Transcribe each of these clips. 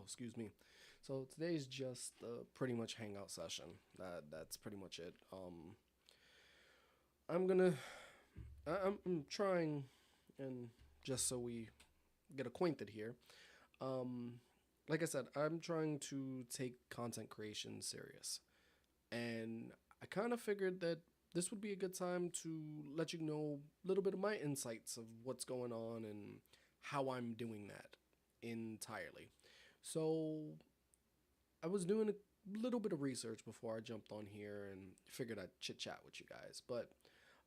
excuse me. So today's just pretty much hangout session. That's pretty much it. I'm gonna I'm trying, and just so we get acquainted here. Um, like I said, I'm trying to take content creation serious, and I kind of figured that this would be a good time to let you know a little bit of my insights of what's going on and how I'm doing that entirely. So I was doing a little bit of research before I jumped on here and figured I'd chit chat with you guys. But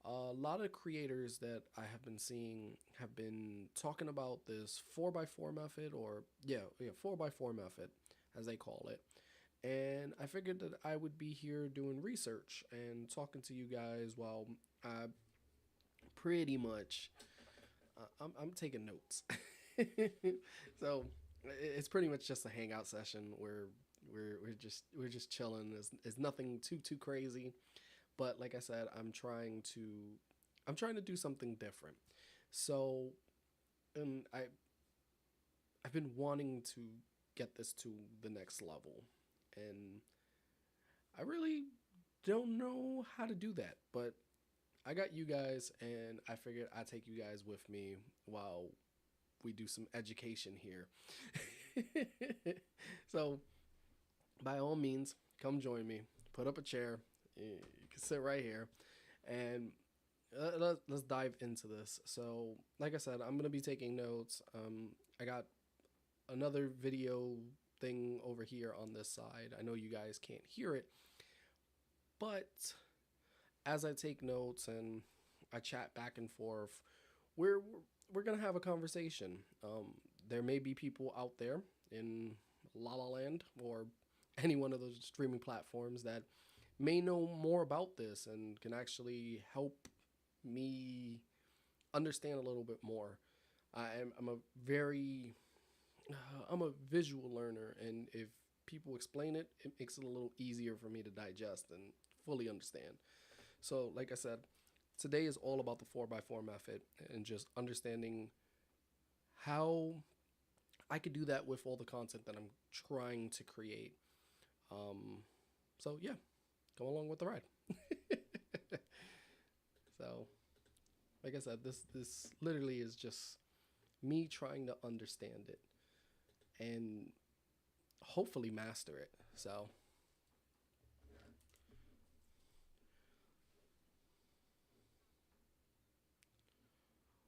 a lot of creators that I have been seeing have been talking about this 4x4 method, or yeah, 4x4 method, as they call it. And I figured that I would be here doing research and talking to you guys while I pretty much I'm taking notes. So it's pretty much just a hangout session where we're just chilling. It's nothing too crazy, but like I said, I'm trying to do something different. So, and I've been wanting to get this to the next level, and I really don't know how to do that, but I got you guys, and I figured I'd take you guys with me while we do some education here. So, by all means, come join me. Put up a chair. You can sit right here, and let's dive into this. So, like I said, I'm gonna be taking notes. I got another video thing over here on this side. I know you guys can't hear it, but as I take notes and I chat back and forth, we're we're gonna have a conversation. There may be people out there in La La Land or any one of those streaming platforms that may know more about this and can actually help me understand a little bit more. I'm a very I'm a visual learner, and if people explain it, it makes it a little easier for me to digest and fully understand. So, like I said, today is all about the 4x4 method and just understanding how I could do that with all the content that I'm trying to create. So, yeah, come along with the ride. So, like I said, this literally is just me trying to understand it and hopefully master it. So,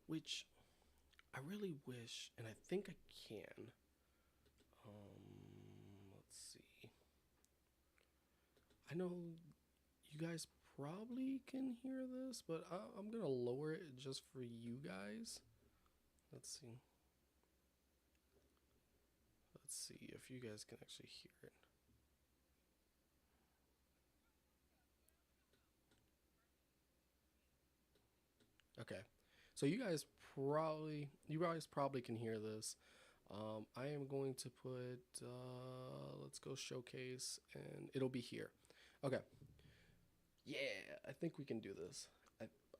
which I really wish, and I think I can. Let's see. I know you guys probably can hear this, but I'm gonna lower it just for you guys. Let's see. Let's see if you guys can actually hear it. Okay. So you guys probably can hear this. I am going to put let's go showcase, and it'll be here. Okay. Yeah, I think we can do this.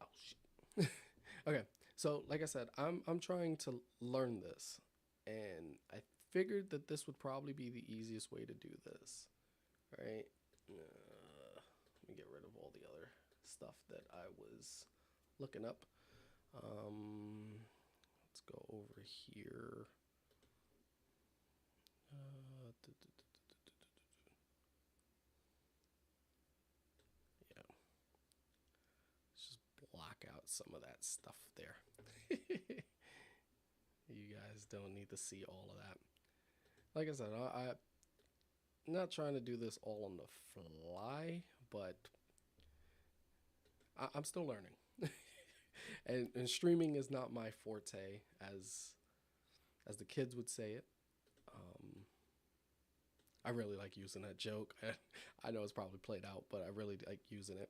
Oh shit. Okay. So like I said, I'm trying to learn this, and I figured that this would probably be the easiest way to do this. Right? Let me get rid of all the other stuff that I was looking up. Let's go over here. Yeah, let's just block out some of that stuff there. You guys don't need to see all of that. Like I said, I'm not trying to do this all on the fly, but I'm still learning. And streaming is not my forte, as the kids would say it. Um, I really like using that joke. I know it's probably played out, but I really like using it.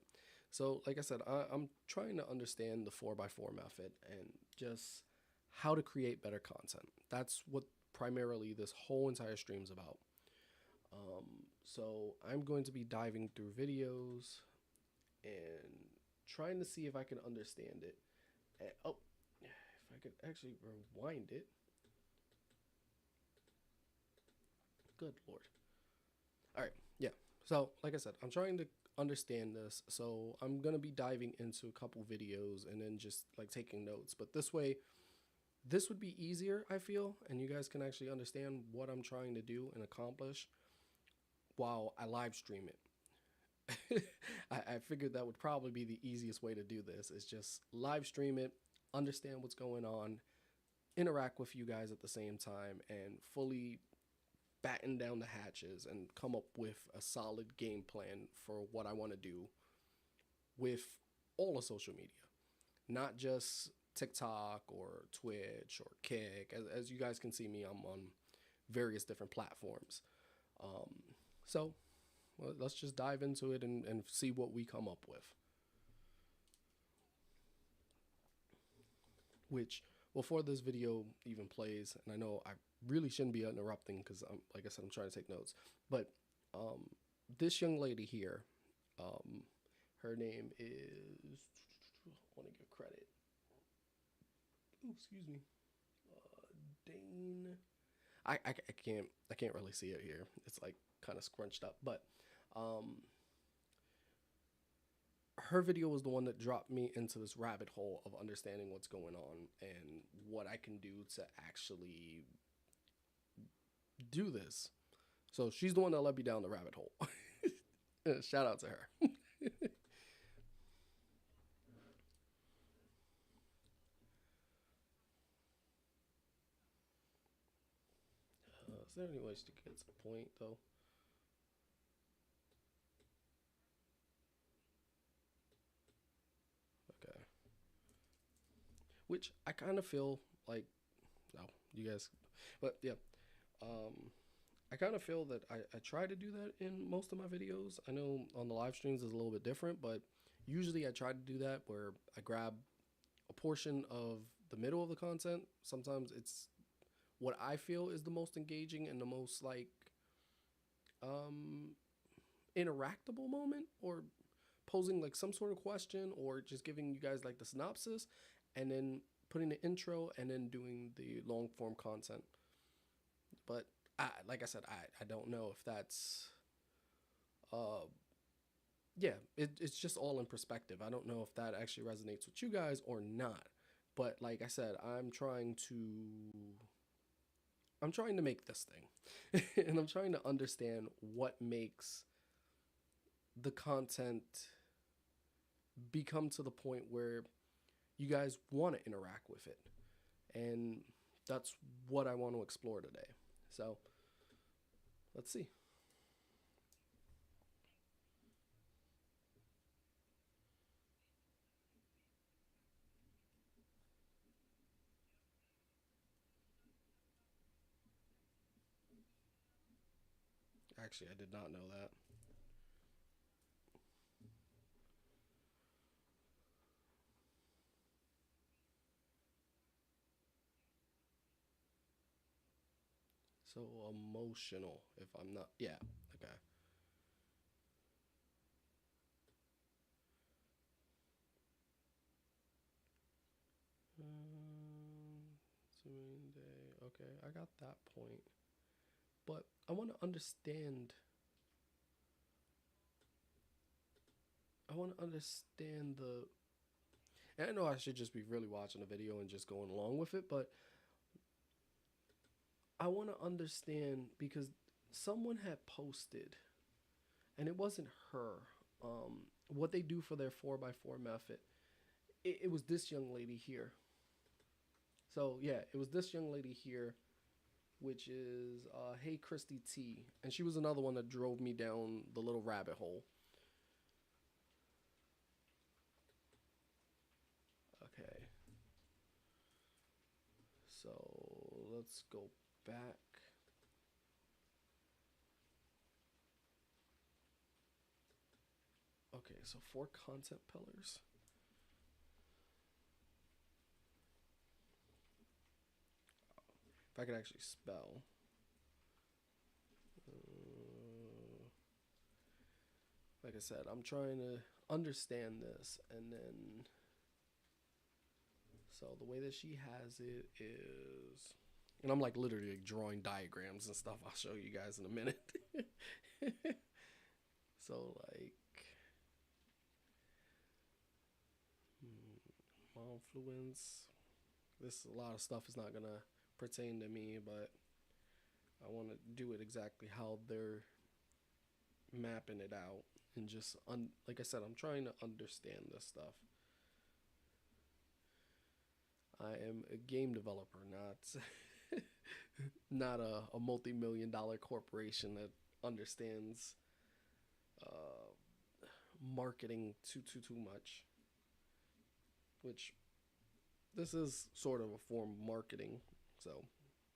So, like I said, I'm trying to understand the 4x4 method and just how to create better content. That's what primarily this whole entire stream's about. Um, so, I'm going to be diving through videos and trying to see if I can understand it. Oh, if I could actually rewind it. Good Lord. All right. Yeah. So, like I said, I'm trying to understand this. So, I'm going to be diving into a couple videos and then just like taking notes. But this way, this would be easier, I feel, and you guys can actually understand what I'm trying to do and accomplish while I live stream it. I figured that would probably be the easiest way to do this, is just live stream it, understand what's going on, interact with you guys at the same time, and fully batten down the hatches and come up with a solid game plan for what I want to do with all of social media, not just TikTok or Twitch or Kick. As you guys can see me, I'm on various different platforms. So well, let's just dive into it and see what we come up with. Which, before this video even plays, and I know I really shouldn't be interrupting because I'm, like I said, I'm trying to take notes, but this young lady here, her name is, I want to give credit. Ooh, excuse me. Dane. I can't really see it here. It's like kind of scrunched up, but her video was the one that dropped me into this rabbit hole of understanding what's going on and what I can do to actually do this. So she's the one that led me down the rabbit hole. Shout out to her. Is there any ways to get to the point though? Okay. Which I kind of feel like, no, you guys, but yeah, I kind of feel that I try to do that in most of my videos. I know on the live streams is a little bit different, but usually I try to do that where I grab a portion of the middle of the content. Sometimes it's what I feel is the most engaging and the most like um interactable moment, or posing like some sort of question, or just giving you guys like the synopsis and then putting the intro and then doing the long form content. But like I said, I don't know if that's uh yeah, it's just all in perspective. I don't know if that actually resonates with you guys or not. But like I said, I'm trying to make this thing. And I'm trying to understand what makes the content become to the point where you guys want to interact with it. And that's what I want to explore today. So let's see. Actually, I did not know that. So emotional, if I'm not, yeah, okay. Day. Okay, I got that point. But I want to understand. I want to understand the. And I know I should just be really watching the video and just going along with it, but I want to understand because someone had posted, and it wasn't her, what they do for their 4x4 method. It was this young lady here. So yeah, it was this young lady here, which is Hey Christy T, and she was another one that drove me down the little rabbit hole. Okay, so let's go back. Okay, so 4 content pillars. If I could actually spell. Like I said, I'm trying to understand this, and then so the way that she has it is And I'm like literally like drawing diagrams and stuff. I'll show you guys in a minute. So like influence. This a lot of stuff is not gonna pertain to me, but I want to do it exactly how they're mapping it out, and just like I said, I'm trying to understand this stuff. I am a game developer, not a multi-million-dollar corporation that understands uh, marketing too much. Which this is sort of a form of marketing, so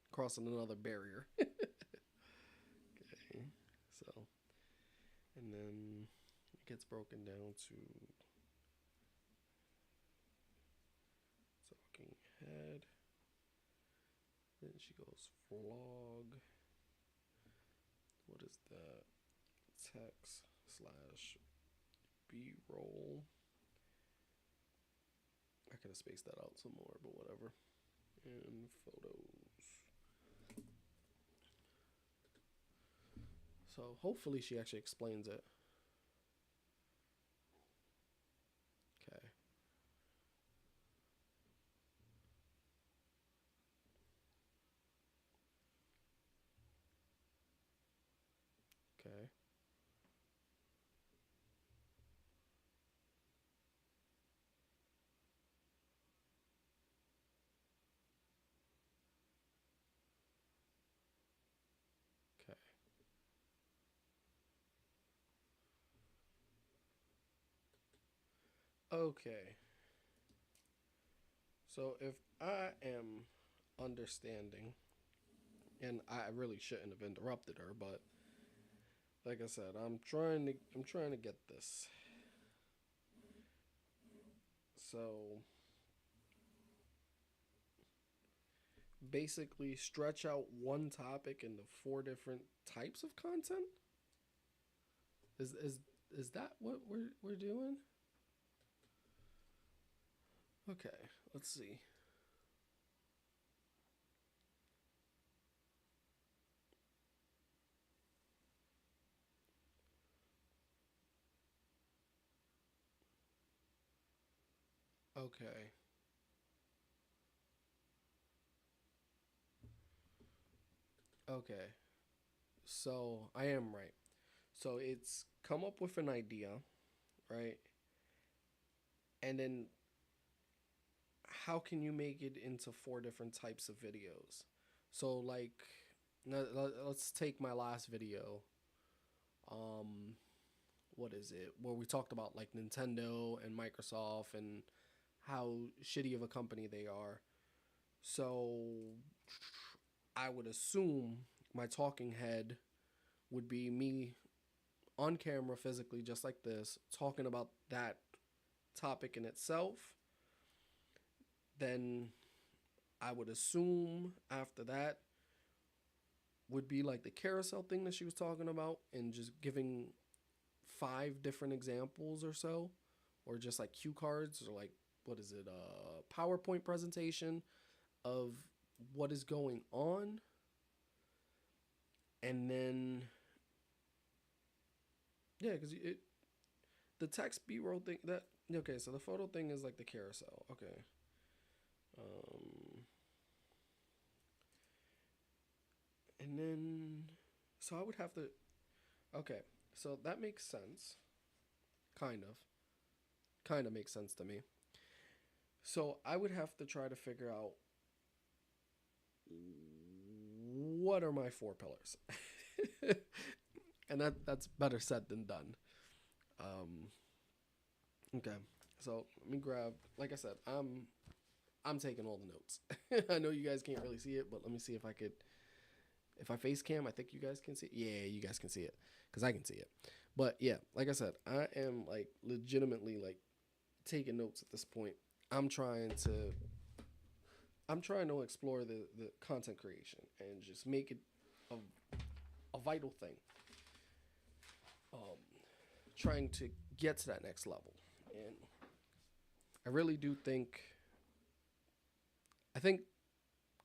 crossing another barrier. Okay, so and then it gets broken down to talking head. Then she goes vlog. What is that? Text slash B-roll. I could have spaced that out some more, but whatever. And photos. So hopefully she actually explains it. Okay. Okay. Okay. Okay. So if I am understanding, and I really shouldn't have interrupted her, but like I said, I'm trying to get this. So basically stretch out one topic into four different types of content. Is that what we're doing? Okay, let's see. Okay. Okay. So I am right. So it's come up with an idea, right? And then how can you make it into four different types of videos? So like let's take my last video. Um what is it? Where we talked about like Nintendo and Microsoft and how shitty of a company they are. So I would assume my talking head would be me on camera physically just like this talking about that topic in itself. Then I would assume after that would be like the carousel thing that she was talking about, and just giving five different examples or so, or just like cue cards, or like what is it, a PowerPoint presentation of what is going on. And then yeah, because it the text B-roll thing, that okay, so the photo thing is like the carousel. Okay. um and then so I would have to, okay, so that makes sense. Kind of makes sense to me. So I would have to try to figure out what are my four pillars. And that's better said than done. Um, okay, so let me grab. Like I said, I'm taking all the notes. I know you guys can't really see it, but let me see if I could. If I face cam, I think you guys can see it. Yeah, you guys can see it because I can see it. But yeah, like I said, I am like legitimately like taking notes at this point. I'm trying to I'm trying to explore the content creation and just make it a, a vital thing. Um, Trying to get to that next level, and I really do think I think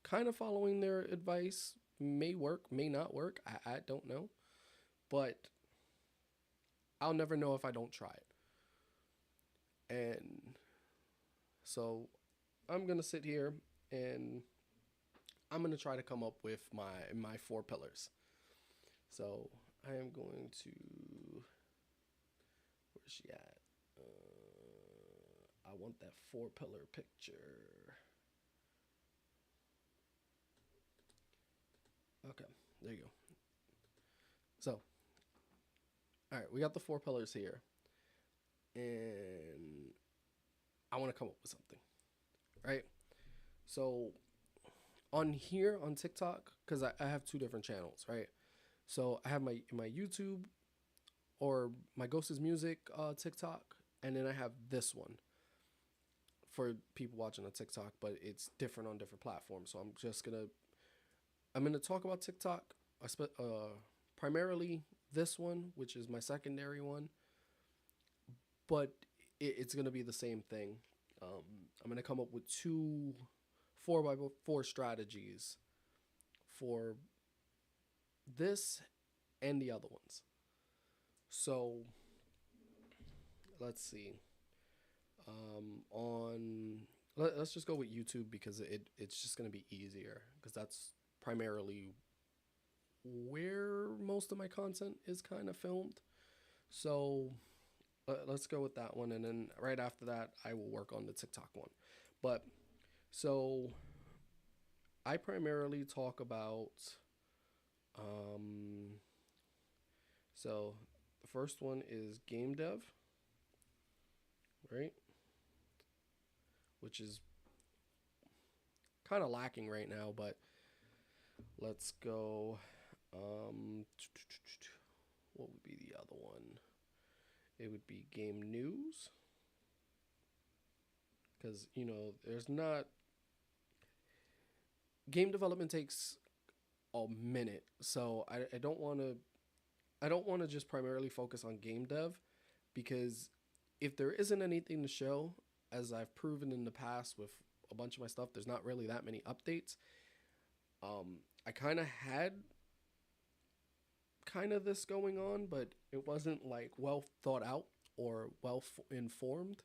kind of following their advice. May work, may not work. I don't know. But I'll never know if I don't try it. And so I'm going to sit here and I'm going to try to come up with my four pillars. So I am going to, where's she at? I want that four pillar picture. Okay, there you go. So, all right, we got the four pillars here. And I want to come up with something, right? So, on here on TikTok, because I have two different channels, right? So, I have my YouTube or my GhostszMusic TikTok, and then I have this one for people watching on TikTok, but it's different on different platforms. So, I'm gonna talk about TikTok, primarily this one, which is my secondary one, but it's gonna be the same thing. I'm gonna come up with two 4x4 strategies for this and the other ones. So let's see. Let's just go with YouTube because it's just gonna be easier because that's primarily where most of my content is kind of filmed. So let's go with that one, and then right after that, I will work on the TikTok one. But so I primarily talk about. So the first one is game dev, right? Which is kind of lacking right now, but let's go. What would be the other one? It would be game news. Because, there's not. Game development takes a minute. So I don't want to. I don't want to just primarily focus on game dev because if there isn't anything to show, as I've proven in the past with a bunch of my stuff, there's not really that many updates. I kind of had this going on, but it wasn't like well thought out or well informed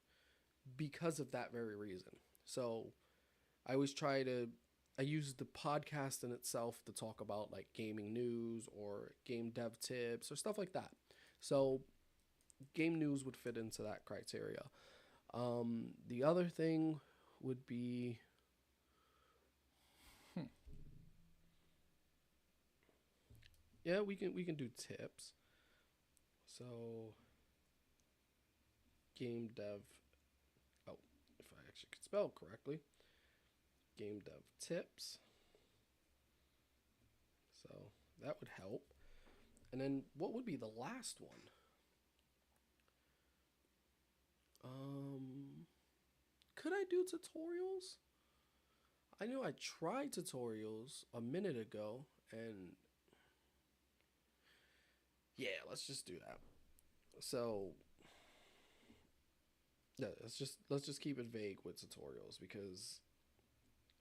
because of that very reason. So I always I use the podcast in itself to talk about like gaming news or game dev tips or stuff like that. So game news would fit into that criteria. The other thing would be yeah, we can do tips. So game dev. Oh, if I actually could spell correctly, game dev tips. So that would help. And then what would be the last one? Could I do tutorials? I know I tried tutorials a minute ago, and yeah, let's just do that. So yeah, let's just keep it vague with tutorials because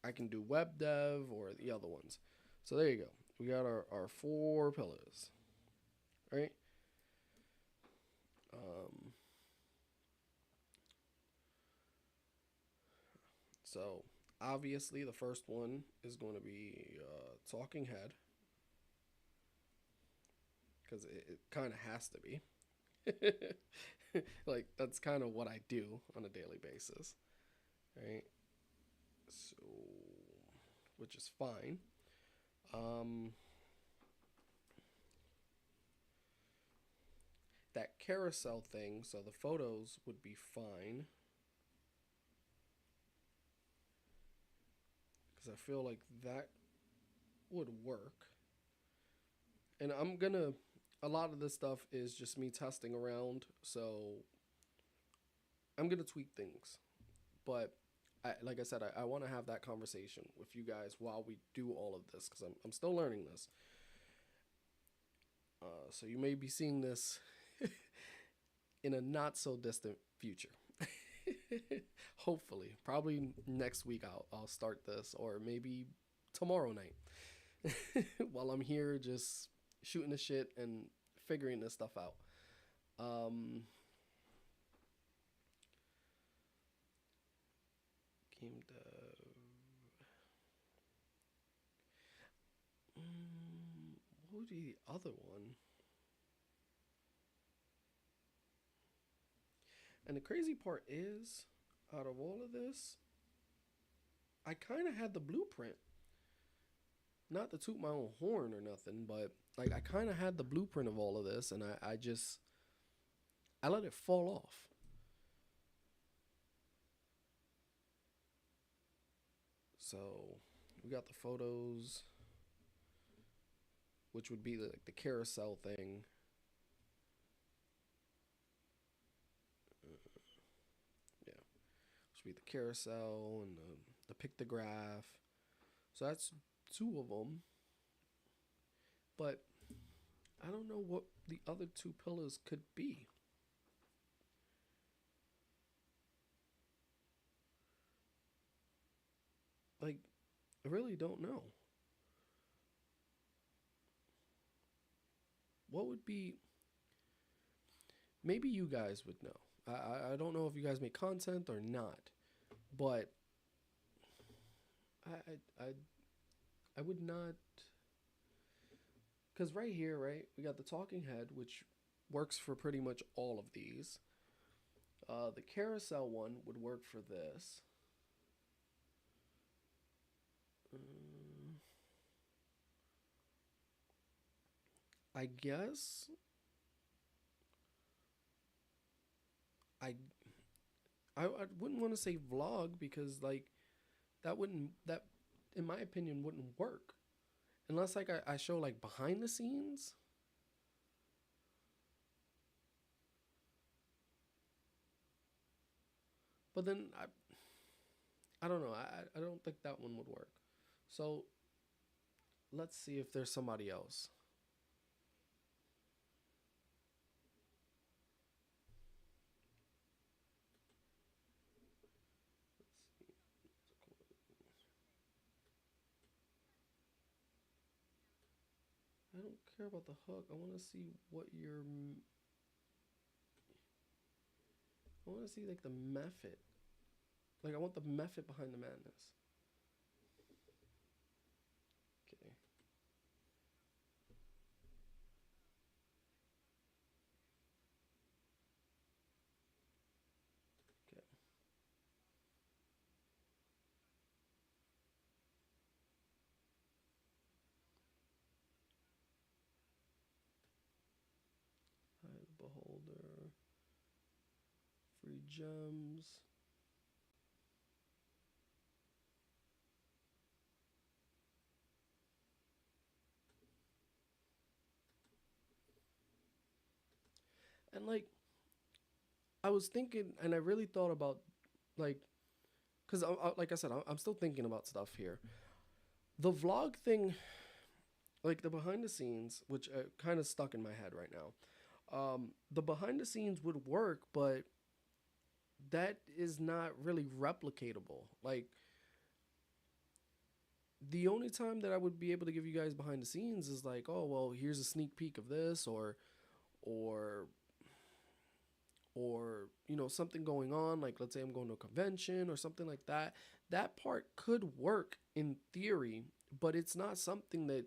I can do web dev or the other ones. So there you go. We got our four pillars, right? So obviously the first one is going to be talking head because it kind of has to be. Like that's kind of what I do on a daily basis, right? So, which is fine. That carousel thing, so the photos would be fine. Because I feel like that would work. And a lot of this stuff is just me testing around, so I'm gonna tweak things. But like I said, I want to have that conversation with you guys while we do all of this because I'm still learning this. So you may be seeing this in a not so distant future. Hopefully, probably next week I'll start this, or maybe tomorrow night while I'm here just shooting the shit and figuring this stuff out. Game dev. What would be the other one? And the crazy part is, out of all of this, I kind of had the blueprint. Not to toot my own horn or nothing, but like I kind of had the blueprint of all of this, and I let it fall off. So we got the photos, which would be like the carousel thing. Yeah, which would be the carousel and the pictograph. So that's two of them. But I don't know what the other two pillars could be. Like, I really don't know. What would be. Maybe you guys would know. I don't know if you guys make content or not, but I, I, I would not. Because right here, right, we got the talking head, which works for pretty much all of these. The carousel one would work for this. I guess I I wouldn't want to say vlog because like that in my opinion wouldn't work unless like I show like behind the scenes. But then I don't know. I don't think that one would work. So let's see if there's somebody else. I don't care about the hook. I want to see what your. I want to see like the method. Like I want the method behind the madness. Okay. Okay. Eye the beholder. Free gems. And like I was thinking, and I really thought about like, because like I said, I'm still thinking about stuff here. The vlog thing, like the behind the scenes, which kind of stuck in my head right now. The behind the scenes would work, but that is not really replicatable. Like the only time that I would be able to give you guys behind the scenes is like, oh well, here's a sneak peek of this, or you know something going on. Like let's say I'm going to a convention or something like that. That part could work in theory, but it's not something that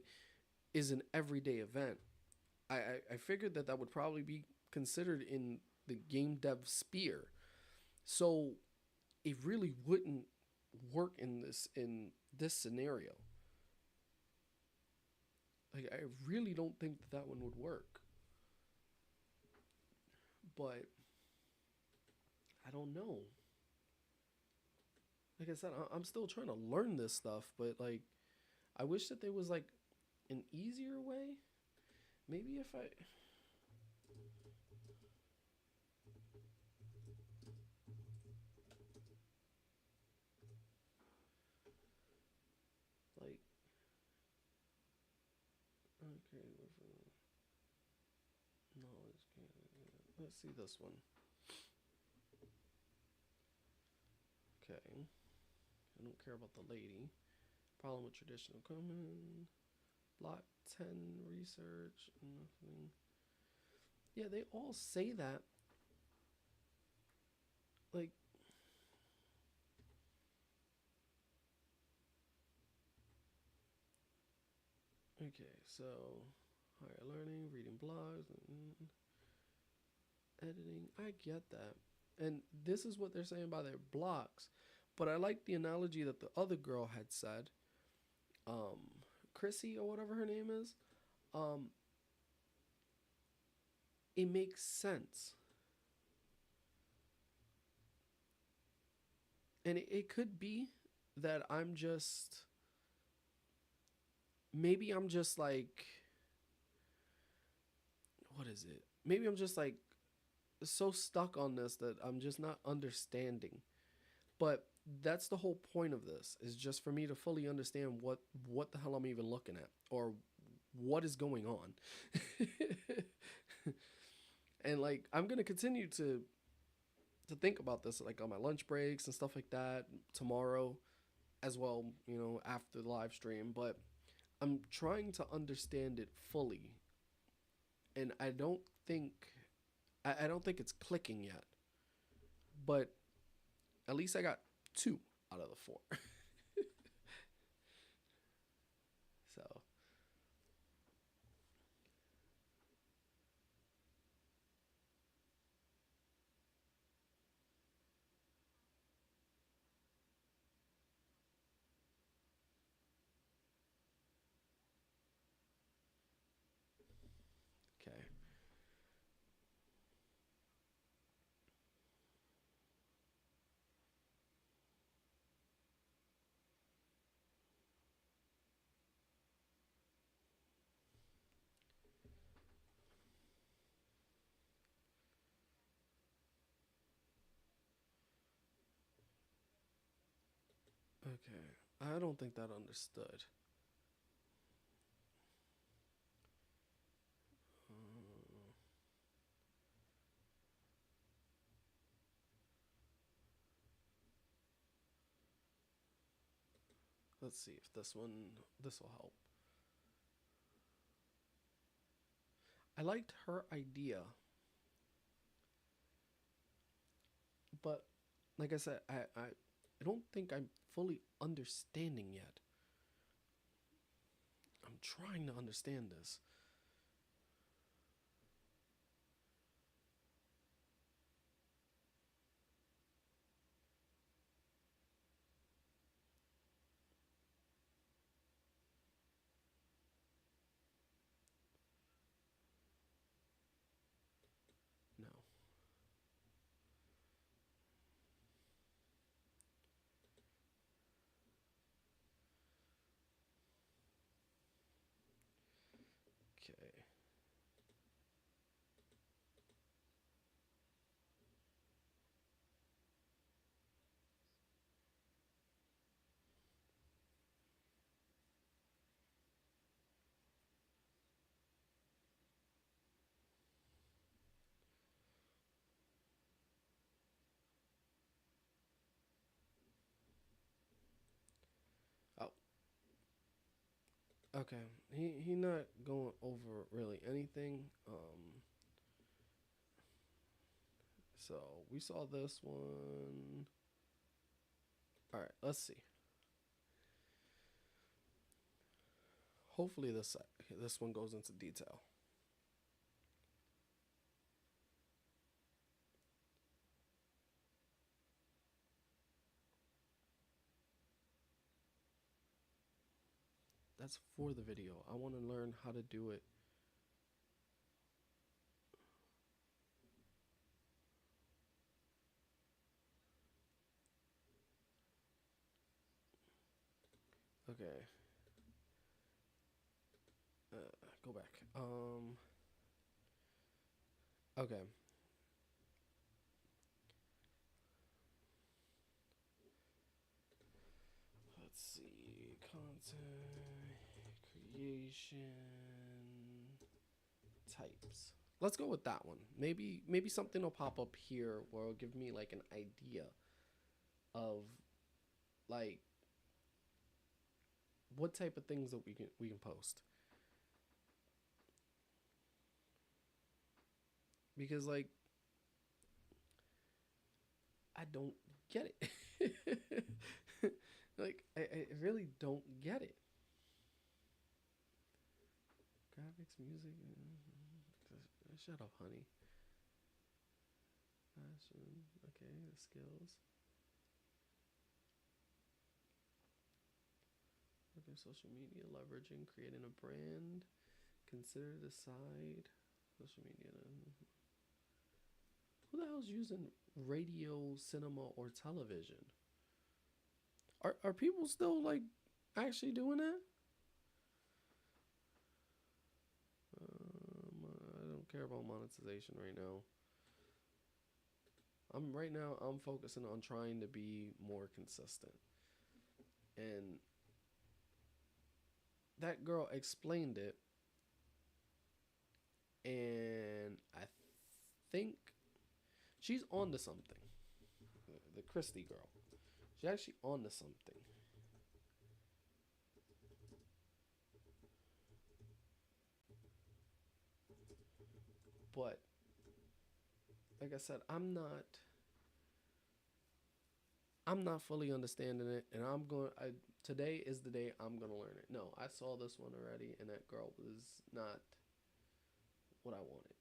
is an everyday event. I figured that that would probably be considered in the game dev sphere. So it really wouldn't work in this scenario. Like I really don't think that that one would work. But I don't know. Like I said, I'm still trying to learn this stuff, but like I wish that there was like an easier way. Maybe if I like okay, knowledge. Let's see this one. Okay, I don't care about the lady. Problem with traditional common. Block 10 research. Nothing. Yeah, they all say that. Like, okay, so higher learning, reading blogs, editing. I get that. And this is what they're saying by their blocks. But I like the analogy that the other girl had said. Um, Chrissy or whatever her name is. Um, it makes sense. And it could be that maybe I'm just like, what is it? Maybe I'm just like so stuck on this that I'm just not understanding. But that's the whole point of this, is just for me to fully understand what the hell I'm even looking at, or what is going on. And like, I'm gonna continue to think about this, like on my lunch breaks and stuff like that tomorrow as well, after the live stream. But I'm trying to understand it fully, and I don't think it's clicking yet. But at least I got two out of the four. So okay, okay. I don't think that understood. Uh, let's see if this will help. I liked her idea, but like I said, I don't think I'm fully understanding yet. I'm trying to understand this. No. Okay. Oh, okay. He not going over really anything. So we saw this one. All right, let's see. Hopefully this one goes into detail. That's for the video. I want to learn how to do it. Okay. Go back. Okay. Let's see. Content creation types. Let's go with that one. Maybe something will pop up here where it'll give me like an idea of like what type of things that we can post. Because like I don't get it. Like I really don't get it. Graphics, music. Shut up, honey. Fashion. Okay, the skills. Okay, social media, leveraging, creating a brand. Consider, decide. Social media. Who the hell's using radio, cinema, or television? Are people still like actually doing that? I don't care about monetization right now. I'm focusing on trying to be more consistent. And that girl explained it, and I think she's on to something. The Christy girl. She's actually on to something. But like I said, I'm not fully understanding it, and today is the day I'm gonna learn it. No, I saw this one already, and that girl was not what I wanted.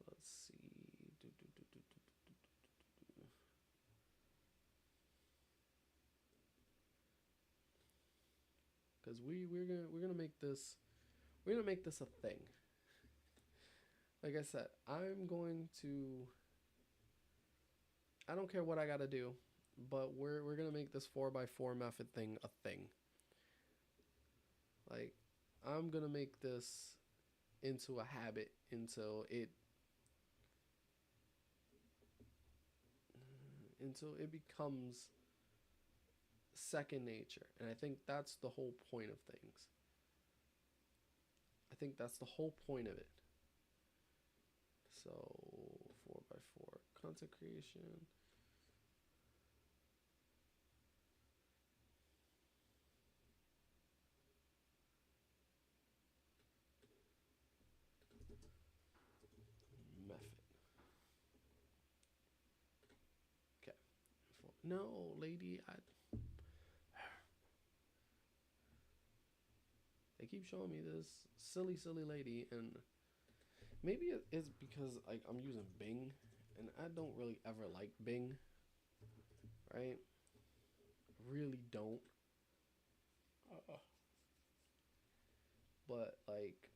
Let's see. Because we're gonna make this a thing. Like I said, I don't care what I gotta do, but we're gonna make this 4x4 method thing a thing. Like I'm gonna make this into a habit until it becomes second nature. And I think that's the whole point of things. I think that's the whole point of it. So 4x4 content creation. Method. Okay. No, lady, they keep showing me this silly lady, and maybe it's because like I'm using Bing, and I don't really ever like Bing, right? Really don't. But like,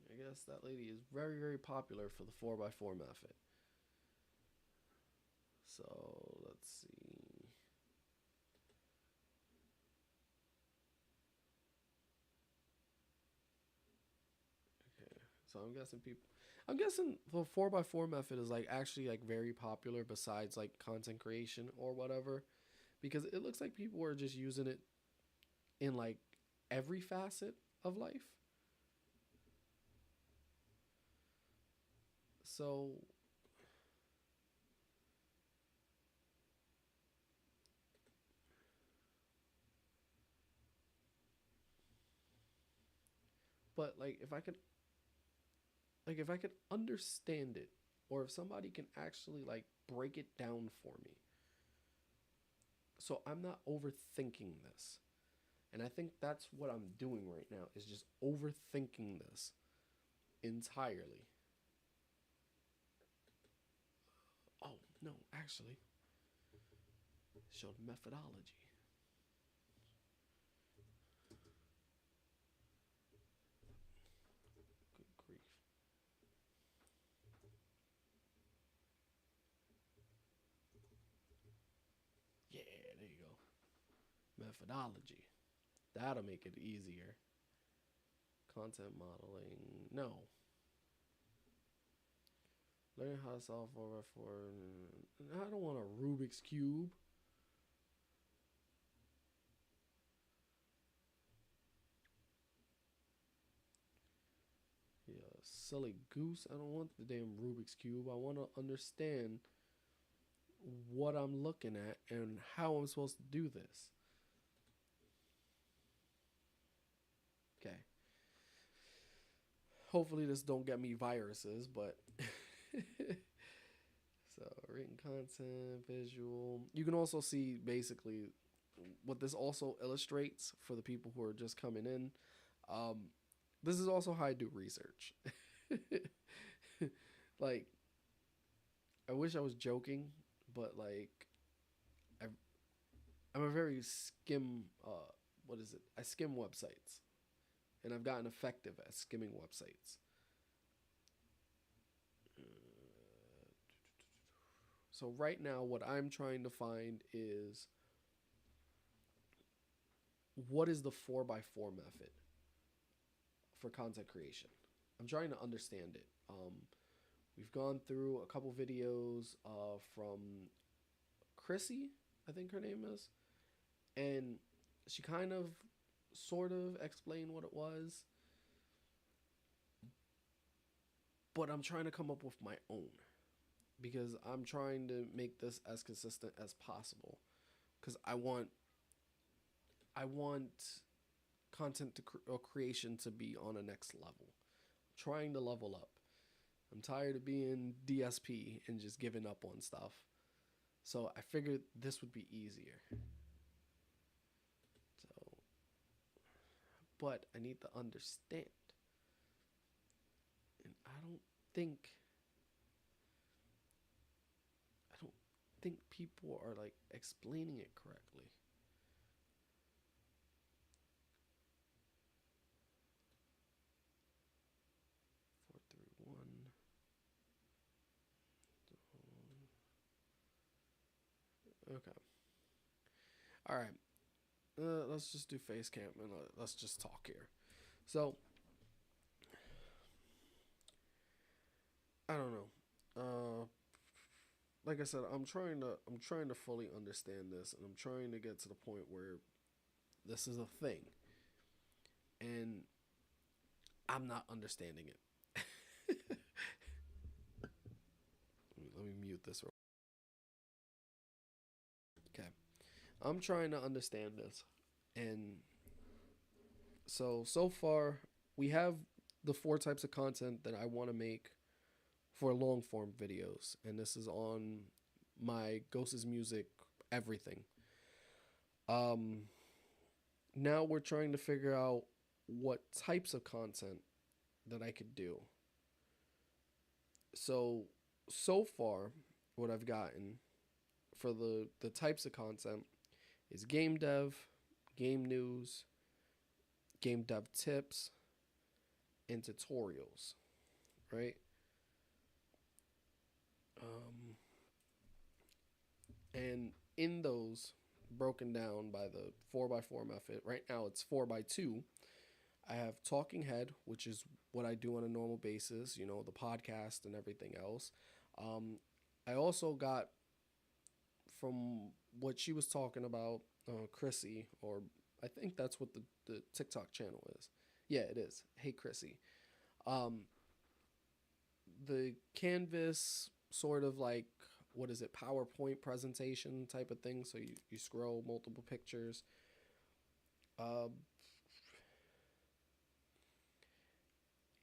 I guess that lady is very popular for the 4x4 method. So let's see. Okay, so I'm guessing the 4x4 method is like actually like very popular besides like content creation or whatever, because it looks like people are just using it in like every facet of life. So but if I could understand it, or if somebody can actually like break it down for me, so I'm not overthinking this. And I think that's what I'm doing right now, is just overthinking this entirely. Oh, no, actually, it showed methodology. Good grief. Yeah, there you go. Methodology. That'll make it easier. Content modeling. No. Learn how to solve 4x4. I don't want a Rubik's Cube. Yeah, silly goose. I don't want the damn Rubik's Cube. I want to understand what I'm looking at and how I'm supposed to do this. Okay. Hopefully this don't get me viruses, but so written content, visual. You can also see basically what this also illustrates for the people who are just coming in. Um, this is also how I do research. Like, I wish I was joking, but like, I, I'm a very skim. What is it? I skim websites, and I've gotten effective at skimming websites. So right now, what I'm trying to find is what is the 4x4 method for content creation. I'm trying to understand it. We've gone through a couple videos from Chrissy, I think her name is, and she kind of, sort of explained what it was, but I'm trying to come up with my own because I'm trying to make this as consistent as possible because I want content or creation to be on a next level. I'm trying to level up. I'm tired of being DSP and just giving up on stuff. So I figured this would be easier. So, but I need to understand. And think I don't think people are like explaining it correctly. 431. Okay. All right. Let's just do face cam and let's just talk here. So I don't know. Like I said, I'm trying to fully understand this, and I'm trying to get to the point where this is a thing, and I'm not understanding it. Let me mute this. Okay, I'm trying to understand this, and so far we have the four types of content that I want to make for long form videos, and this is on my GhostszMusic everything. Um, Now we're trying to figure out what types of content that I could do. So far, what I've gotten for the types of content is game dev, game news, game dev tips, and tutorials, right? Um, and in those, broken down by the 4x4 method, right now it's 4x2. I have Talking Head, which is what I do on a normal basis, the podcast and everything else. Um, I also got from what she was talking about, Chrissy, or I think that's what the TikTok channel is. Yeah, it is. Hey, Chrissy. Um, the Canvas sort of like, what is it, PowerPoint presentation type of thing. So you scroll multiple pictures. Uh,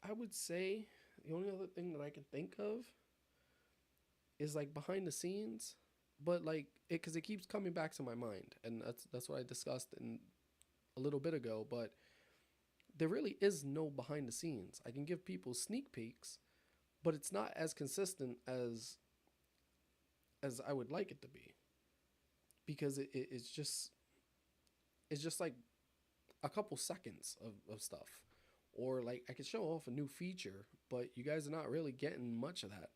I would say the only other thing that I can think of is like behind the scenes, but like it because it keeps coming back to my mind, and that's what I discussed in a little bit ago. But there really is no behind the scenes. I can give people sneak peeks, but it's not as consistent as I would like it to be because it's just like a couple seconds of stuff. Or like I could show off a new feature, but you guys are not really getting much of that.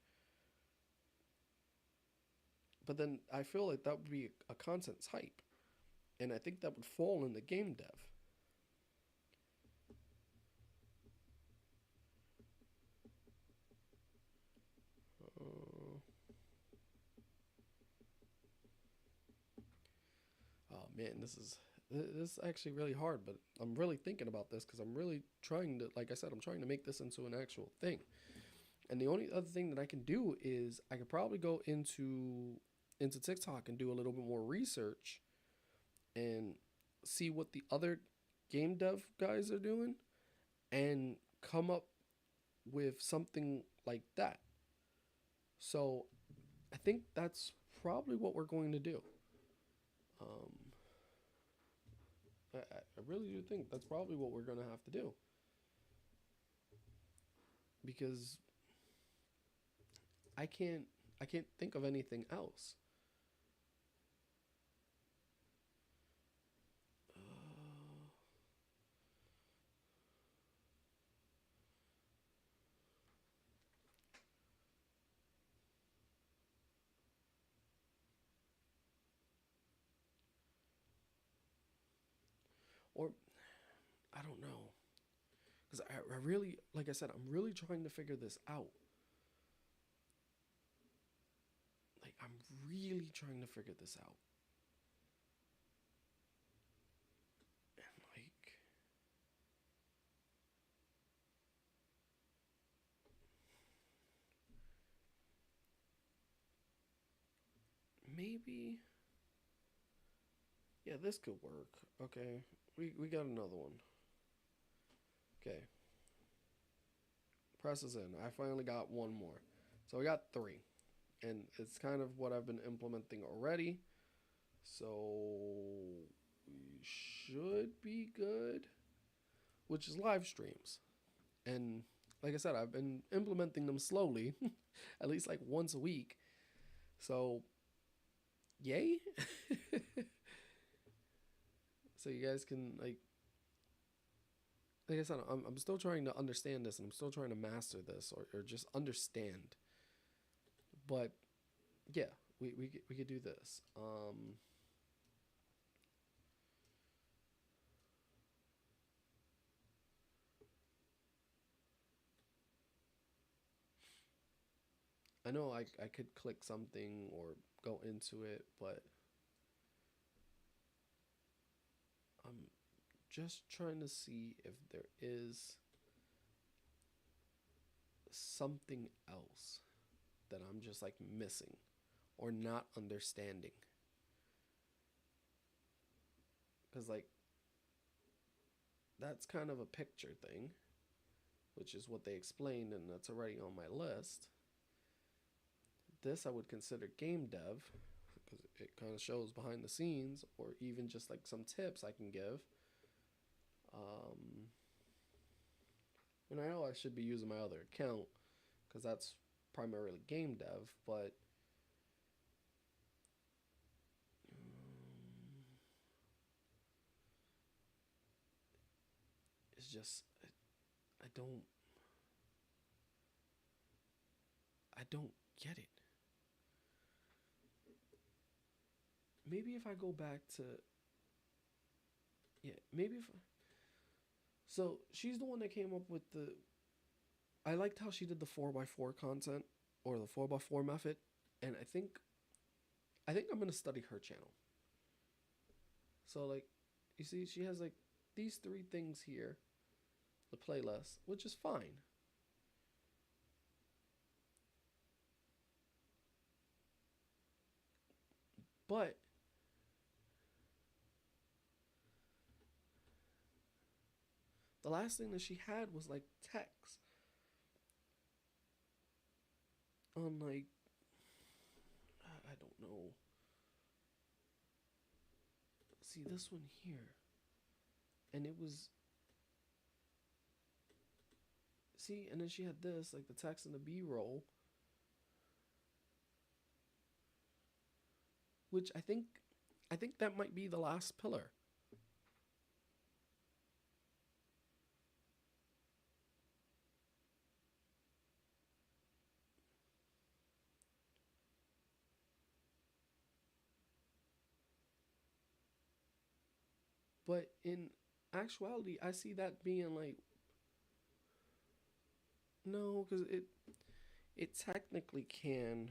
But then I feel like that would be a content type. And I think that would fall in the game dev. Uh, oh man, this is actually really hard, but I'm really thinking about this because I'm really trying to, like I said, I'm trying to make this into an actual thing. And the only other thing that I can do is I could probably go into into TikTok and do a little bit more research and see what the other game dev guys are doing and come up with something like that. So I think that's probably what we're going to do. Um, I really do think that's probably what we're going to have to do because I can't I can't think of anything else. Uh, or I don't know because I really, like I said, I'm really trying to figure this out. Like I'm really trying to figure this out. And like maybe yeah, this could work. Okay. We got another one. Okay. Press is in. I finally got one more. So we got three. And it's kind of what I've been implementing already. So we should be good, which is live streams. And like I said, I've been implementing them slowly, at least like once a week. So, yay. So you guys can like I said, I'm still trying to understand this and I'm still trying to master this or just understand. But yeah, we could do this. I know I could click something or go into it, but I'm just trying to see if there is something else that I'm just like missing or not understanding. Because, like, that's kind of a picture thing, which is what they explained, and that's already on my list. This I would consider game dev because it kind of shows behind the scenes or even just like some tips I can give. Um, and I know I should be using my other account because that's primarily game dev, but it's just I don't I don't get it. Maybe if I go back to yeah, maybe if so she's the one that came up with the I liked how she did the 4x4 content or the 4x4 method, and I think I'm gonna study her channel. So like, you see, she has like these three things here, the playlist, which is fine. But the last thing that she had was like text on like I don't know. See this one here, and it was see, and then she had this like the text and the B-roll, which I think that might be the last pillar. But in actuality, I see that being like no, because it technically can.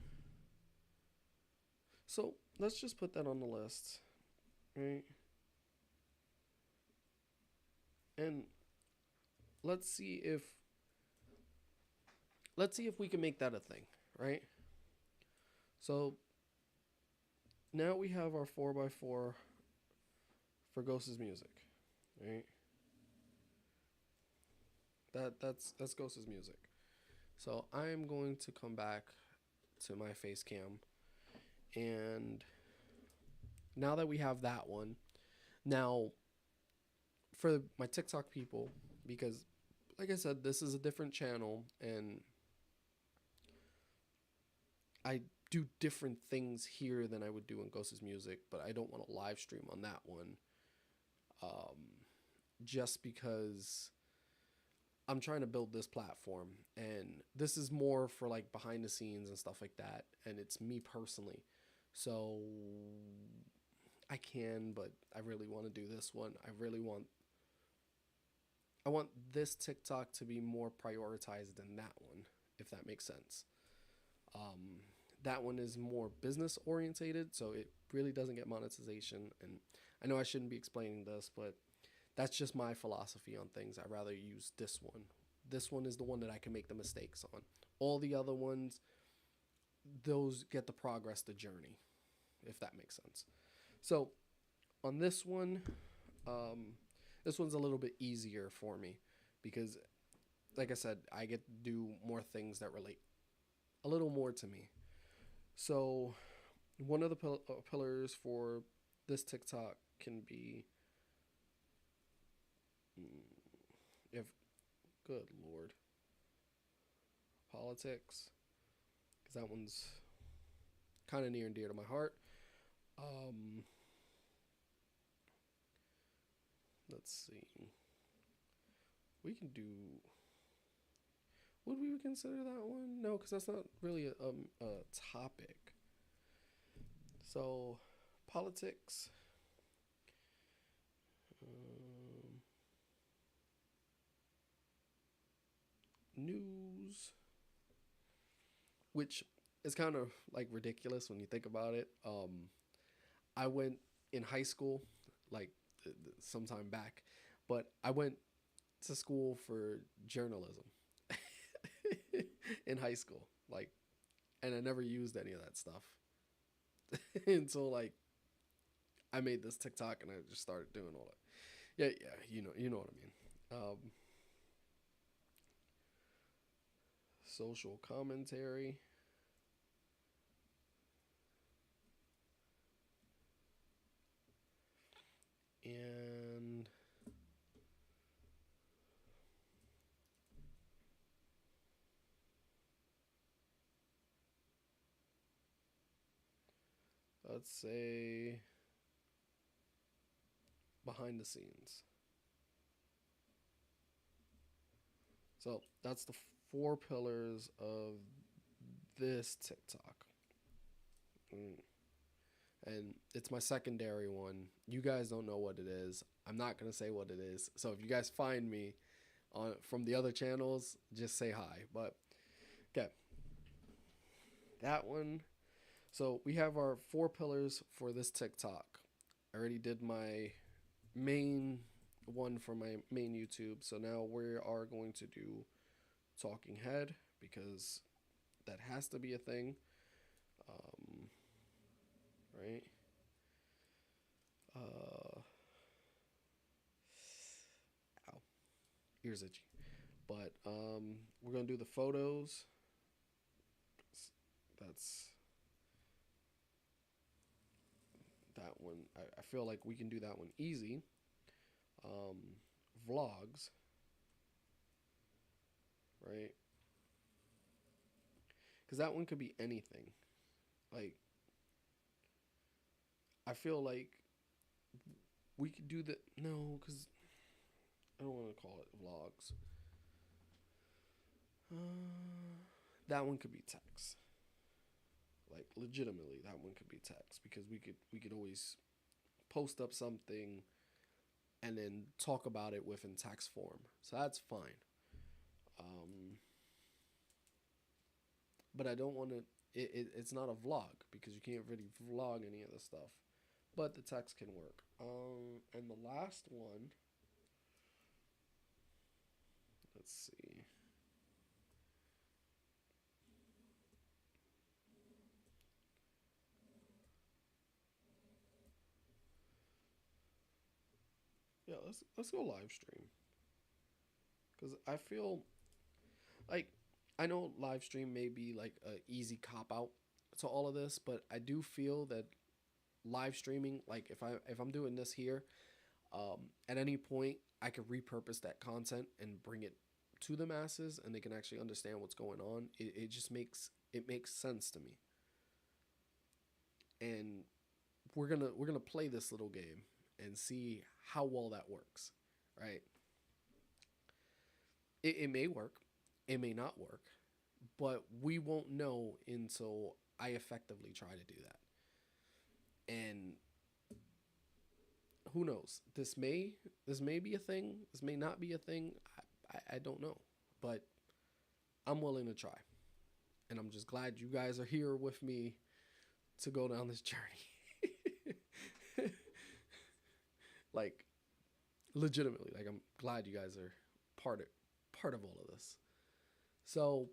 So let's just put that on the list, right? And let's see if let's see if we can make that a thing, right? So now we have our 4x4 for GhostszMusic, right? That's GhostszMusic. So I'm going to come back to my face cam, and now that we have that one, now for my TikTok people, because like I said, this is a different channel and I do different things here than I would do in GhostszMusic, but I don't want to live stream on that one. Just because I'm trying to build this platform, and this is more for like behind the scenes and stuff like that, and it's me personally. So I can, but I really want to do this one. I want this TikTok to be more prioritized than that one, if that makes sense. That one is more business orientated, so it really doesn't get monetization. And I know I shouldn't be explaining this, but that's just my philosophy on things. I'd rather use this one. This one is the one that I can make the mistakes on. All the other ones, those get the progress, the journey, if that makes sense. So on this one's a little bit easier for me because, like I said, I get to do more things that relate a little more to me. So one of the pillars for this TikTok can be, if good lord, politics, because that one's kind of near and dear to my heart. Let's see. We can do. Would we consider that one? No, because that's not really a topic. So, politics. News. Which is kind of like ridiculous when you think about it. I went in high school, like sometime back, but I went to school for journalism in high school, like, and I never used any of that stuff until like I made this TikTok and I just started doing all that. Yeah, you know what I mean. Social commentary. And let's say behind the scenes. So that's the 4 pillars of this TikTok. And it's my secondary one. You guys don't know what it is. I'm not going to say what it is. So if you guys find me on from the other channels, just say hi. But okay. That one. So we have our 4 pillars for this TikTok. I already did my main one for my main YouTube. So now we are going to do talking head because that has to be a thing. Right? Ow. Ears itchy. But we're going to do the photos. That's that one. I feel like we can do that one easy. Vlogs. Right? Because that one could be anything. Like, I feel like we could do the no, because I don't want to call it vlogs. That one could be text. Like legitimately, that one could be text because we could always post up something and then talk about it within text form. So that's fine. But I don't want to. It's not a vlog because you can't really vlog any of the stuff. But the text can work. And the last one. Let's see. Yeah, let's go live stream because I feel like I know live stream may be like a easy cop out to all of this, but I do feel that live streaming, like if I'm doing this here, at any point I could repurpose that content and bring it to the masses, and they can actually understand what's going on. It just makes sense to me, and we're gonna play this little game and see how well that works, right? It may work, it may not work, but we won't know until I effectively try to do that. And who knows? This may be a thing. This may not be a thing. I don't know, but I'm willing to try, and I'm just glad you guys are here with me to go down this journey. Like legitimately, like I'm glad you guys are part of part of all of this. So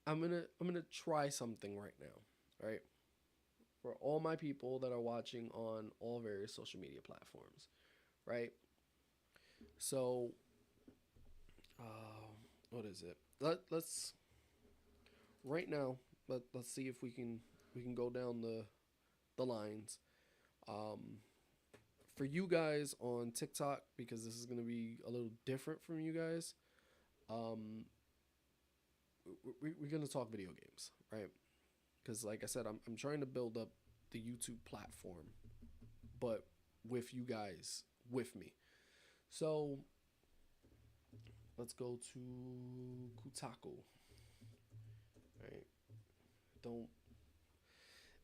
I'm gonna try something right now, right? For all my people that are watching on all various social media platforms, right? So, what is it? Let's right now. Let's see if we can go down the lines. Um, for you guys on TikTok, because this is gonna be a little different from you guys. Um, we're gonna talk video games, right? Because like I said, I'm trying to build up the YouTube platform, but with you guys with me. So let's go to Kotaku. Right? Don't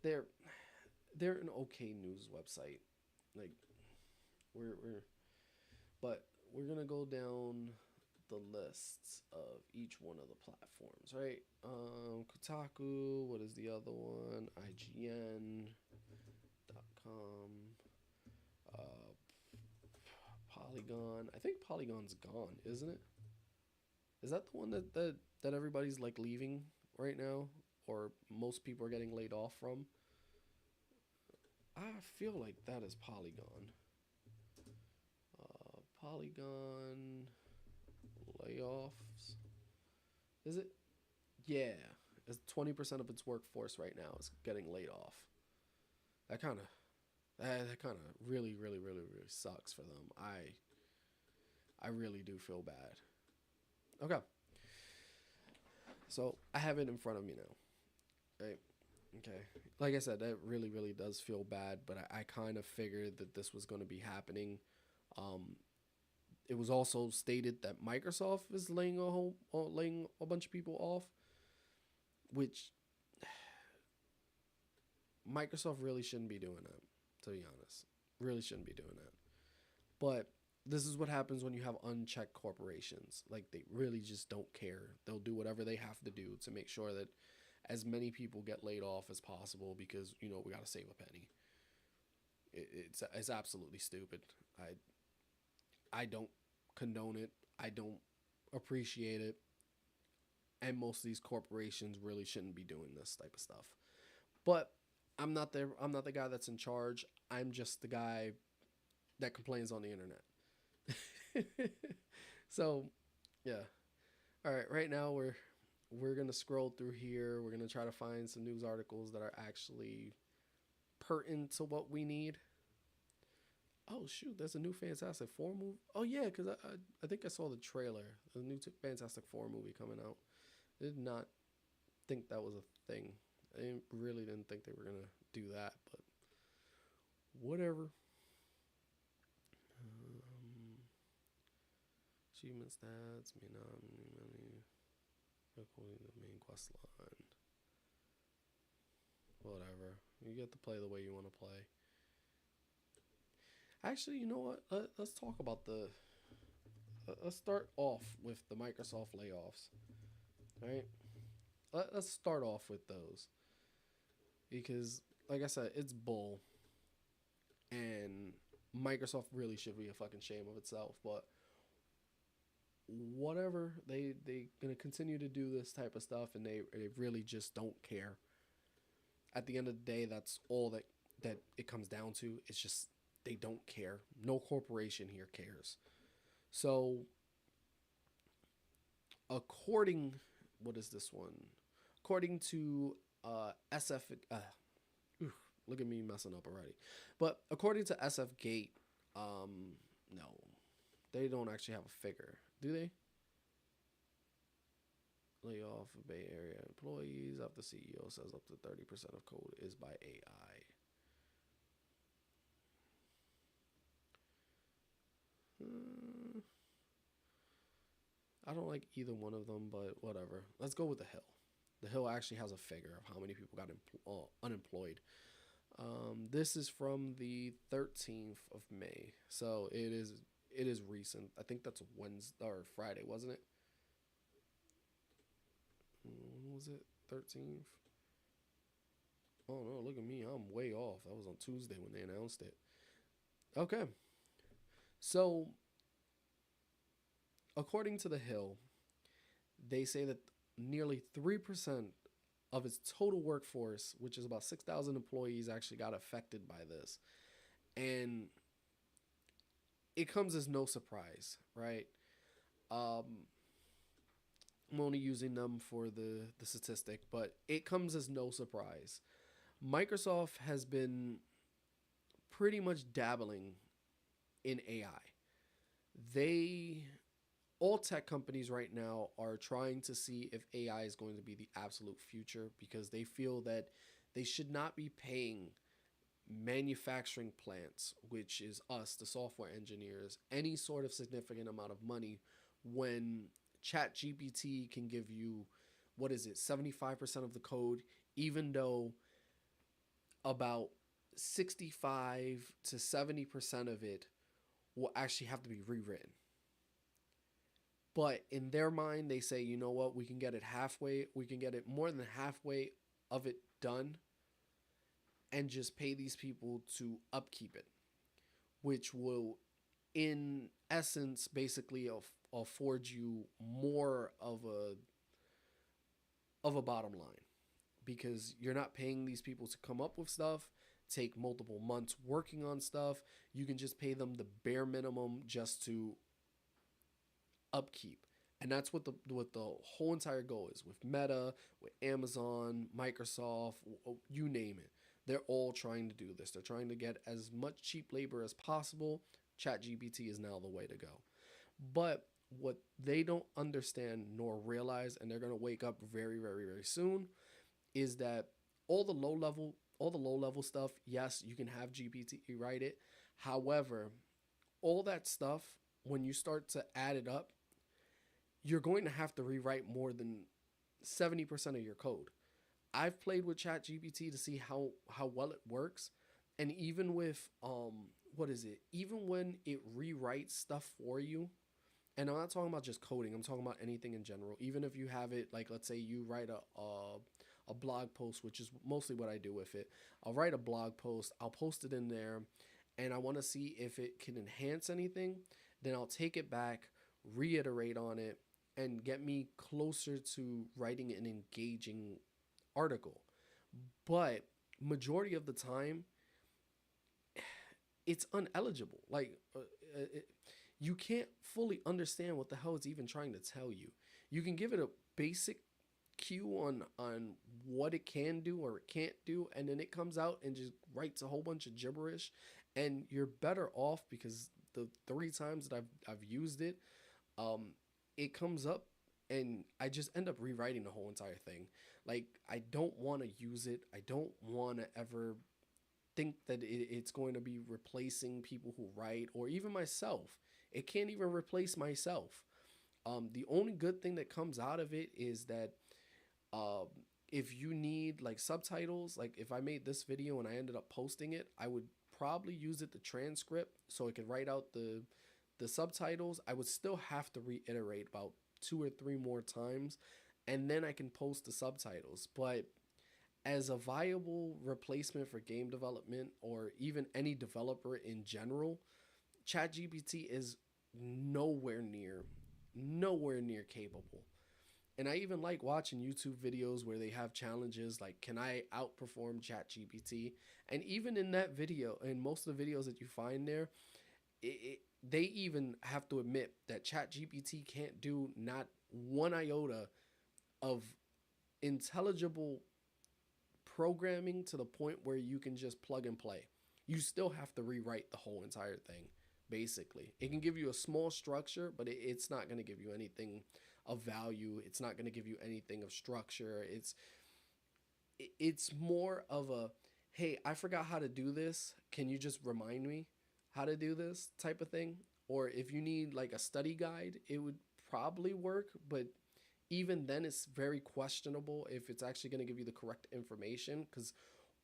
they're they're an okay news website. Like we're but we're gonna go down the lists of each one of the platforms, right? Kotaku. What is the other one? IGN.com. Uh, Polygon. I think Polygon's gone, isn't it? Is that the one that everybody's like leaving right now, or most people are getting laid off from? I feel like that is Polygon. Polygon layoffs. Is it? Yeah, it's 20% of its workforce right now is getting laid off. That kind of that kind of really sucks for them. I really do feel bad. Okay, so I have it in front of me now. Right. Okay. Like I said, that really does feel bad, but I kind of figured that this was going to be happening. Um, it was also stated that Microsoft is laying a bunch of people off, which Microsoft really shouldn't be doing that. To be honest, really shouldn't be doing that. But this is what happens when you have unchecked corporations. Like they really just don't care. They'll do whatever they have to do to make sure that as many people get laid off as possible because we got to save a penny. It's absolutely stupid. I don't condone it. I don't appreciate it. And most of these corporations really shouldn't be doing this type of stuff. But I'm not the guy that's in charge. I'm just the guy that complains on the internet. So, yeah. All right, right now we're going to scroll through here. We're going to try to find some news articles that are actually pertinent to what we need. Oh shoot, there's a new Fantastic Four movie. Oh yeah, because I think I saw the trailer. The new Fantastic Four movie coming out. I did not think that was a thing. Really didn't think they were gonna do that, but whatever. Achievement stats may not really according to the main quest line. Whatever. You get to play the way you want to play. Actually, you know what? Let's talk about let's start off with the Microsoft layoffs. All right. Let's start off with those because, like I said, it's bull, and Microsoft really should be a fucking shame of itself. But whatever, they gonna continue to do this type of stuff, and they really just don't care. At the end of the day, that's all that it comes down to. It's just they don't care. No corporation here cares. So according, what is this one? According to SF, oof, look at me messing up already. But according to SF Gate, no, they don't actually have a figure, do they? Lay off Bay Area employees after CEO says up to 30% of code is by AI. I don't like either one of them, but whatever. Let's go with the Hill. The Hill actually has a figure of how many people got unemployed. This is from the 13th of May, so it is recent. I think that's Wednesday or Friday, wasn't it? When was it? 13th. Oh no, look at me. I'm way off. That was on Tuesday when they announced it. Okay. So, according to The Hill, they say that nearly 3% of its total workforce, which is about 6,000 employees, actually got affected by this. And it comes as no surprise, right? Um, I'm only using them for the statistic, but it comes as no surprise. Microsoft has been pretty much dabbling in AI. They all tech companies right now are trying to see if AI is going to be the absolute future because they feel that they should not be paying manufacturing plants, which is us, the software engineers, any sort of significant amount of money when ChatGPT can give you, what is it, 75% of the code, even though about 65 to 70% of it will actually have to be rewritten. But in their mind, they say, you know what, we can get it halfway, we can get it more than halfway of it done and just pay these people to upkeep it, which will, in essence, basically afford you more of a bottom line because you're not paying these people to come up with stuff, take multiple months working on stuff. You can just pay them the bare minimum just to upkeep. And that's what the whole entire goal is with Meta, with Amazon, Microsoft, you name it. They're all trying to do this. They're trying to get as much cheap labor as possible. ChatGPT is now the way to go. But what they don't understand nor realize, and they're going to wake up very, very, very soon, is that all the low level stuff, yes, you can have GPT write it. However, all that stuff, when you start to add it up, you're going to have to rewrite more than 70% of your code. I've played with ChatGPT to see how well it works, and even with what is it? Even when it rewrites stuff for you, and I'm not talking about just coding. I'm talking about anything in general. Even if you have it, like let's say you write a blog post, which is mostly what I do with it. I'll write a blog post. I'll post it in there, and I want to see if it can enhance anything. Then I'll take it back, reiterate on it, and get me closer to writing an engaging article. But majority of the time, it's uneligible. Like you can't fully understand what the hell it's even trying to tell you. You can give it a basic cue on what it can do or it can't do, and then it comes out and just writes a whole bunch of gibberish, and you're better off because the three times that I've used it, it comes up and I just end up rewriting the whole entire thing. Like I don't want to use it. I don't want to ever think that it's going to be replacing people who write or even myself. It can't even replace myself. The only good thing that comes out of it is that um, if you need like subtitles, like if I made this video and I ended up posting it, I would probably use it the transcript so it could write out the subtitles. I would still have to reiterate about two or three more times, and then I can post the subtitles. But as a viable replacement for game development or even any developer in general, ChatGPT is nowhere near capable. And I even like watching YouTube videos where they have challenges like, can I outperform ChatGPT? And even in that video, in most of the videos that you find there, they even have to admit that ChatGPT can't do not one iota of intelligible programming to the point where you can just plug and play. You still have to rewrite the whole entire thing, basically. It can give you a small structure, but it's not going to give you anything of value. It's not going to give you anything of structure. It's more of a, hey, I forgot how to do this. Can you just remind me how to do this type of thing? Or if you need like a study guide, it would probably work, but even then it's very questionable if it's actually going to give you the correct information, because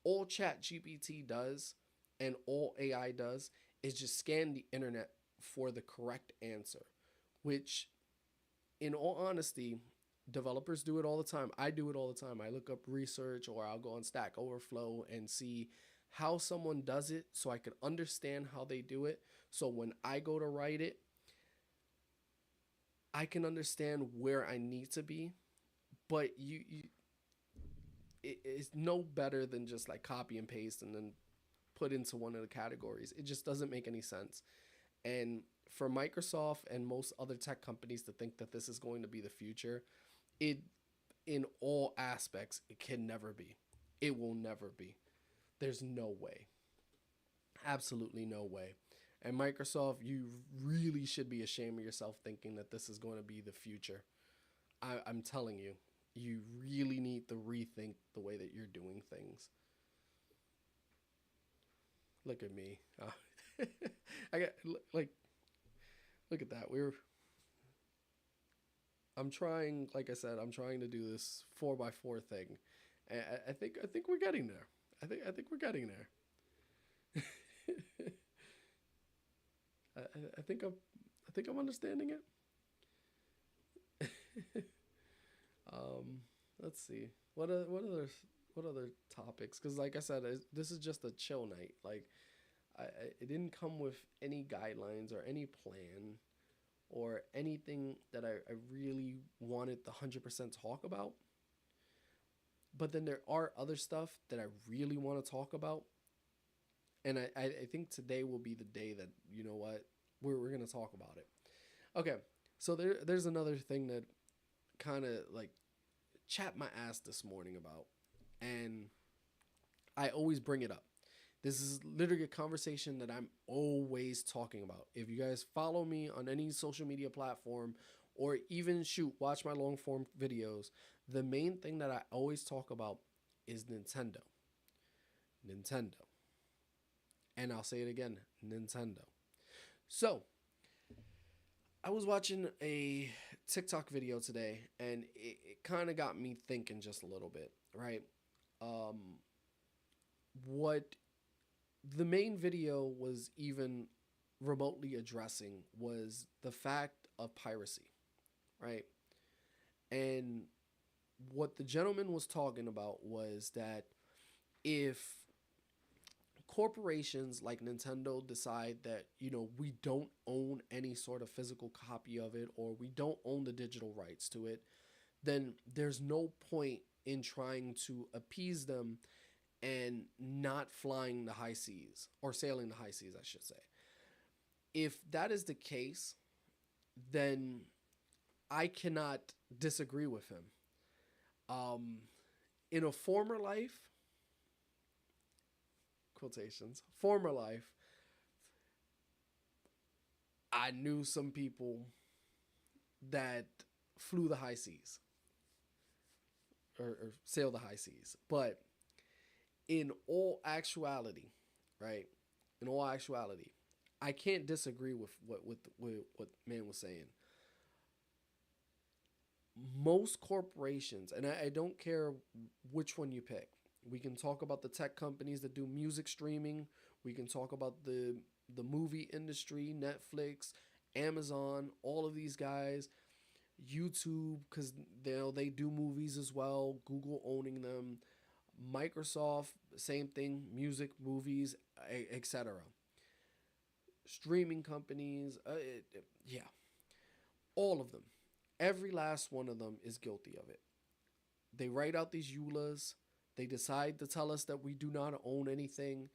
all chat gpt does and all ai does is just scan the internet for the correct answer, which in all honesty, developers do it all the time. I do it all the time. I look up research or I'll go on Stack Overflow and see how someone does it so I can understand how they do it. So when I go to write it, I can understand where I need to be. But it's no better than just like copy and paste and then put into one of the categories. It just doesn't make any sense. And for Microsoft and most other tech companies to think that this is going to be the future, it in all aspects, it can never be. It will never be. There's no way. Absolutely no way. And Microsoft, you really should be ashamed of yourself thinking that this is going to be the future. I'm telling you, you really need to rethink the way that you're doing things. Look at me. I got like, look at that. I'm trying, like I said, I'm trying to do this 4x4 thing. And I think we're getting there. I think we're getting there. I, I think I'm understanding it. um, let's see. What other topics? Because like I said, this is just a chill night. Like it didn't come with any guidelines or any plan or anything that I really wanted to 100% talk about. But then there are other stuff that I really want to talk about. And I think today will be the day that, you know what, we're going to talk about it. Okay, so there's another thing that kind of like chapped my ass this morning about. And I always bring it up. This is literally a conversation that I'm always talking about. If you guys follow me on any social media platform or even watch my long form videos, the main thing that I always talk about is Nintendo. Nintendo. And I'll say it again, Nintendo. So, I was watching a TikTok video today and it kind of got me thinking just a little bit, right? What the main video was even remotely addressing was the fact of piracy, right? And what the gentleman was talking about was that if corporations like Nintendo decide that, we don't own any sort of physical copy of it or we don't own the digital rights to it, then there's no point in trying to appease them and not flying the high seas or sailing the high seas, I should say. If that is the case, then I cannot disagree with him. In a former life, quotations, former life, I knew some people that flew the high seas or sailed the high seas. But in all actuality, right? In all actuality, I can't disagree with what man was saying. Most corporations, and I don't care which one you pick. We can talk about the tech companies that do music streaming. We can talk about the movie industry, Netflix, Amazon, all of these guys, YouTube, because they do movies as well. Google owning them, Microsoft, same thing, music, movies, etc. Streaming companies, yeah, all of them. Every last one of them is guilty of it. They write out these EULAs. They decide to tell us that we do not own anything.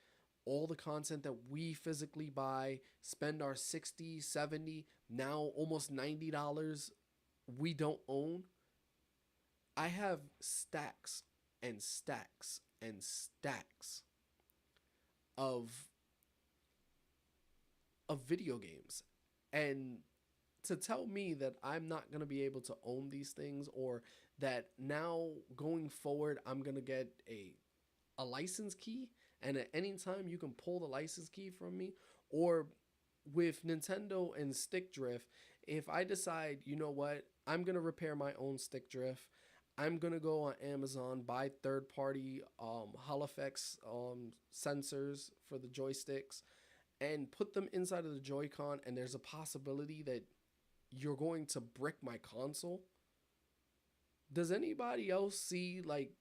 All the content that we physically buy, spend our 60, 70, now almost $90 we don't own. I have stacks and stacks and stacks of video games. And to tell me that I'm not going to be able to own these things, or that now going forward I'm going to get a license key, and at any time you can pull the license key from me, or with Nintendo and stick drift, if I decide, you know what, I'm going to repair my own stick drift, I'm going to go on Amazon, buy third party Holophix sensors for the joysticks and put them inside of the Joy-Con, and there's a possibility that you're going to brick my console. Does anybody else see like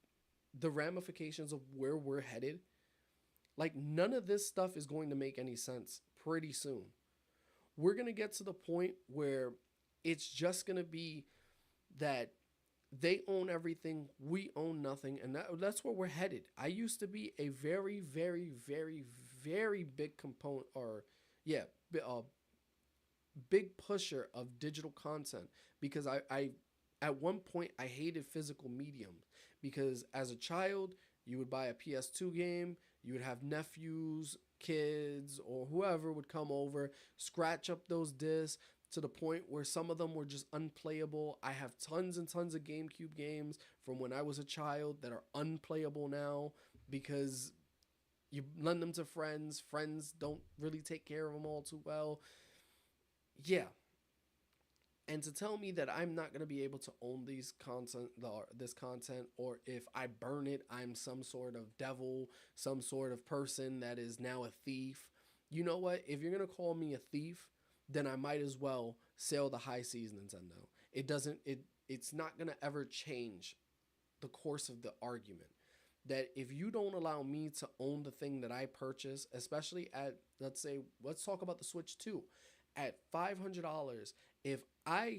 the ramifications of where we're headed? Like, none of this stuff is going to make any sense pretty soon. We're going to get to the point where it's just going to be that they own everything, we own nothing, and that's where we're headed. I used to be a very, very, very, very big component, or yeah, big pusher of digital content, because I at one point I hated physical mediums, because as a child you would buy a PS2 game, you would have nephews, kids, or whoever would come over, scratch up those discs to the point where some of them were just unplayable. I have tons and tons of GameCube games from when I was a child that are unplayable now because you lend them to friends. Friends don't really take care of them all too well. Yeah. And to tell me that I'm not going to be able to own this content, or if I burn it, I'm some sort of devil, some sort of person that is now a thief. You know what? If you're going to call me a thief, then I might as well sail the high seas, Nintendo. It's not going to ever change the course of the argument. That if you don't allow me to own the thing that I purchase, especially at, let's talk about the Switch 2. At $500, if I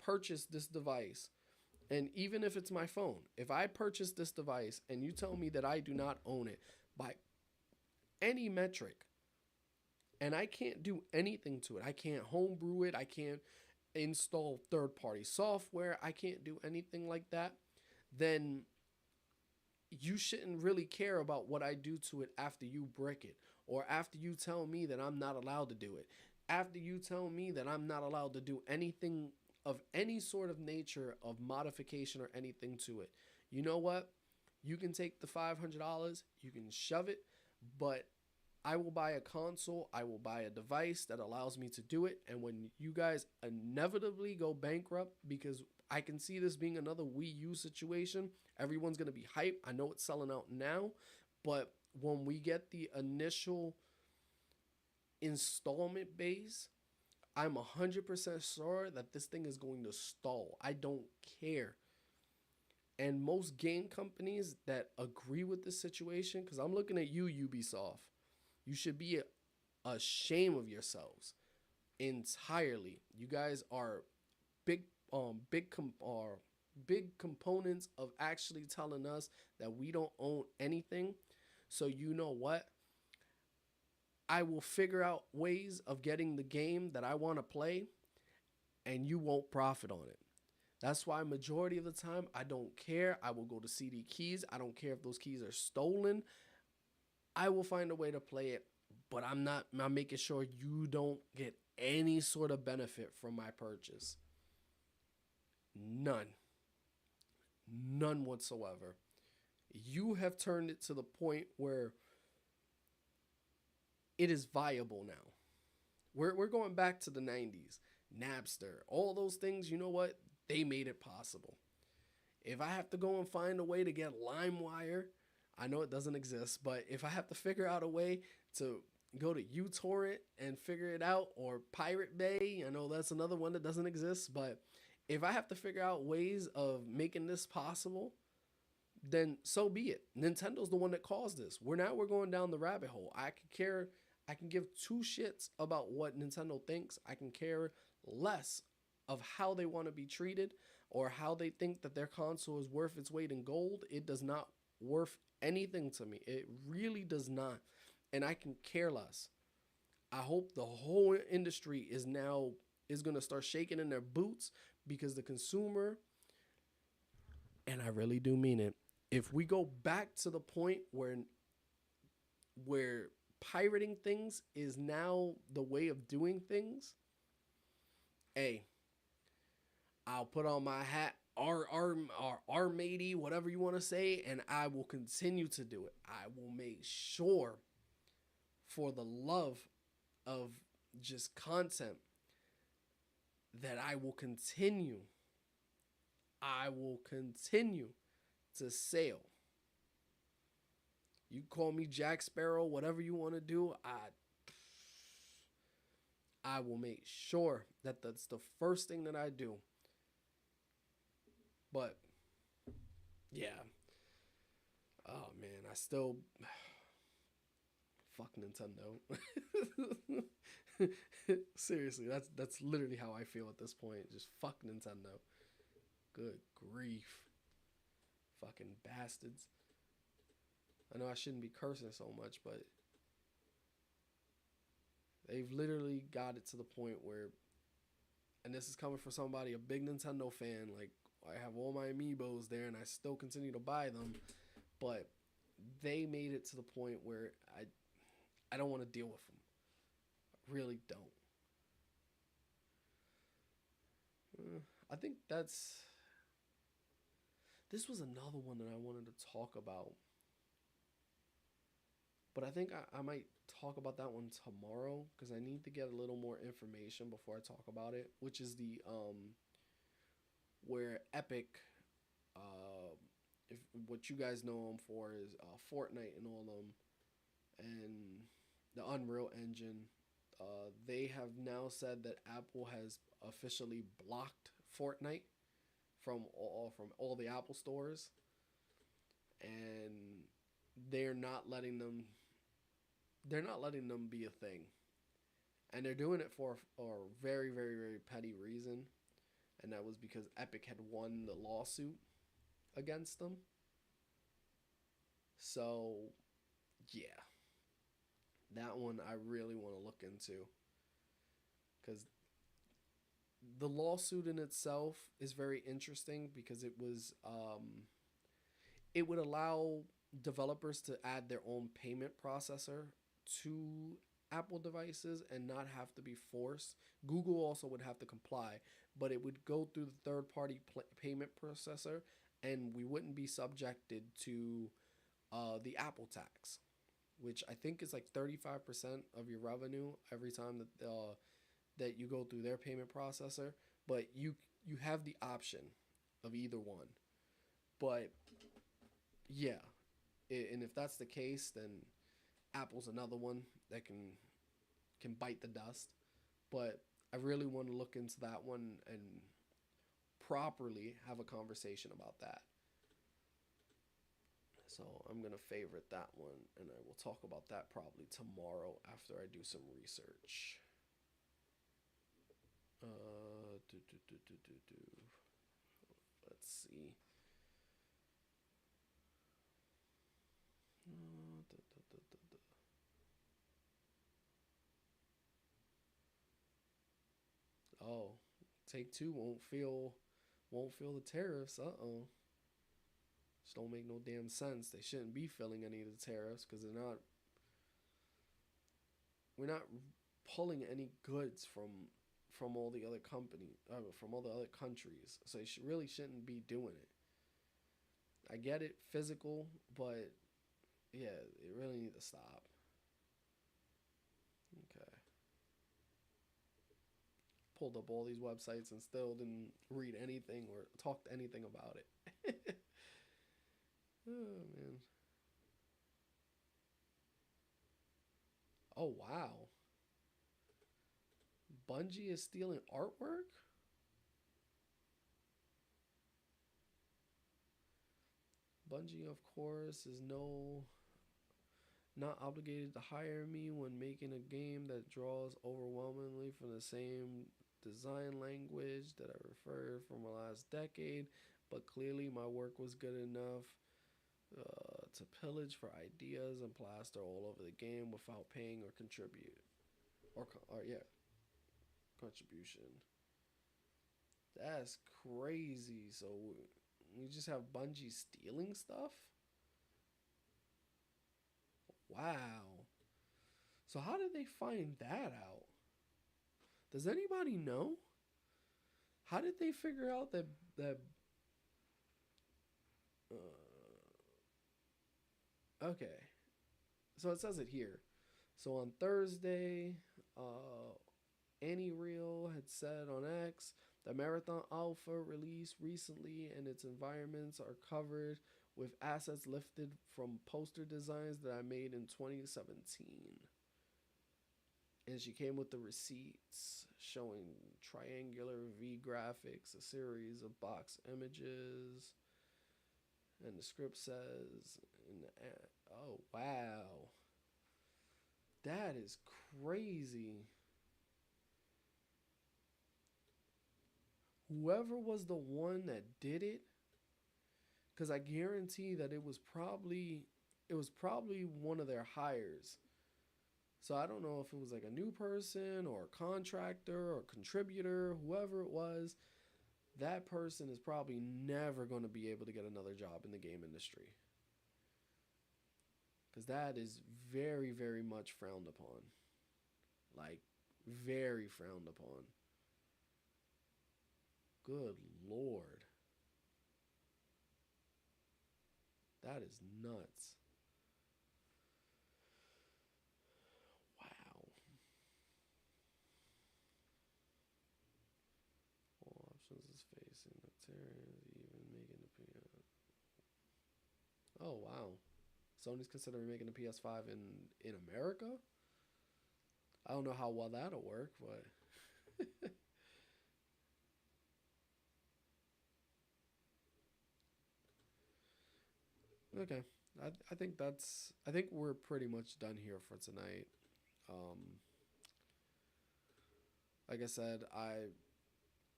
purchase this device, and even if it's my phone, if I purchase this device and you tell me that I do not own it by any metric, and I can't do anything to it, I can't homebrew it, I can't install third-party software, I can't do anything like that, then you shouldn't really care about what I do to it after you brick it, or after you tell me that I'm not allowed to do it, after you tell me that I'm not allowed to do anything of any sort of nature of modification or anything to it. You know what? You can take the $500, you can shove it, but I will buy a console, I will buy a device that allows me to do it, and when you guys inevitably go bankrupt, because I can see this being another Wii U situation, everyone's going to be hyped. I know it's selling out now, but when we get the initial installment base, I'm 100% sure that this thing is going to stall. I don't care. And most game companies that agree with this situation, because I'm looking at you, Ubisoft, you should be ashamed of yourselves entirely. You guys are big components of actually telling us that we don't own anything. So you know what? I will figure out ways of getting the game that I want to play, and you won't profit on it. That's why majority of the time I don't care. I will go to CD keys. I don't care if those keys are stolen. I will find a way to play it, but I'm making sure you don't get any sort of benefit from my purchase. None. None whatsoever. You have turned it to the point where it is viable now. We're going back to the 90s. Napster, all those things, you know what? They made it possible. If I have to go and find a way to get LimeWire, I know it doesn't exist, but if I have to figure out a way to go to uTorrent and figure it out, or Pirate Bay, I know that's another one that doesn't exist, but if I have to figure out ways of making this possible, then so be it. Nintendo's the one that caused this. We're going down the rabbit hole. I can give two shits about what Nintendo thinks. I can care less of how they want to be treated or how they think that their console is worth its weight in gold, it does not worth anything to me. It really does not. And I can care less. I hope the whole industry is going to start shaking in their boots because the consumer, and I really do mean it, if we go back to the point where pirating things is now the way of doing things, hey, I'll put on my hat, R matey, whatever you want to say, and I will continue to do it. I will make sure, for the love of just content, that I will continue. I will continue to sail. You call me Jack Sparrow, whatever you want to do. I will make sure that that's the first thing that I do. But yeah. Oh man, I still fuck Nintendo. Seriously, that's literally how I feel at this point. Just fuck Nintendo. Good grief. Fucking bastards. I know I shouldn't be cursing so much, but they've literally got it to the point where, and this is coming from somebody, a big Nintendo fan, like, I have all my amiibos there and I still continue to buy them, but they made it to the point where I don't want to deal with them. I really don't. I think this was another one that I wanted to talk about, but I think I might talk about that one tomorrow because I need to get a little more information before I talk about it, which is the where Epic, if what you guys know them for is Fortnite and all them, and the Unreal Engine. They have now said that Apple has officially blocked Fortnite from all the Apple stores, and they're not letting them. They're not letting them be a thing, and they're doing it for a very, very, very petty reason, and that was because Epic had won the lawsuit against them. So, yeah, that one I really want to look into because the lawsuit in itself is very interesting because it would allow developers to add their own payment processor to Apple devices and not have to be forced. Google also would have to comply, but it would go through the third party payment processor and we wouldn't be subjected to the Apple tax, which I think is like 35% of your revenue every time that you go through their payment processor. But you have the option of either one. But yeah, and if that's the case, then Apple's another one that can bite the dust. But I really want to look into that one and properly have a conversation about that. So I'm going to favorite that one, and I will talk about that probably tomorrow after I do some research. Let's see. Oh, Take-Two won't feel the tariffs. Just don't make no damn sense. They shouldn't be filling any of the tariffs because we're not pulling any goods from all the other from all the other countries. So they really shouldn't be doing it. I get it, physical, but yeah, it really need to stop. Okay. Pulled up all these websites and still didn't read anything or talk anything about it. Oh man. Oh wow. Bungie is stealing artwork? Bungie, of course, is not obligated to hire me when making a game that draws overwhelmingly from the design language that I referred from the last decade, but clearly my work was good enough to pillage for ideas and plaster all over the game without paying or contribute. Or yeah, contribution. That's crazy. So we just have Bungie stealing stuff? Wow. So how did they find that out? Does anybody know? How did they figure out that okay. So it says it here. So on Thursday, Annie Real had said on X, the Marathon Alpha released recently and its environments are covered with assets lifted from poster designs that I made in 2017. And she came with the receipts showing triangular V graphics, a series of box images, and the script says, oh wow, that is crazy. Whoever was the one that did it, because I guarantee that it was probably one of their hires. So I don't know if it was like a new person or a contractor or contributor, whoever it was. That person is probably never going to be able to get another job in the game industry. Because that is very, very much frowned upon. Like, very frowned upon. Good Lord. That is nuts. Wow. All options is facing the Terrans, even making the PS. Oh, wow. Sony's considering making the PS5 in America? I don't know how well that'll work, but okay. I think we're pretty much done here for tonight. Um, like I said,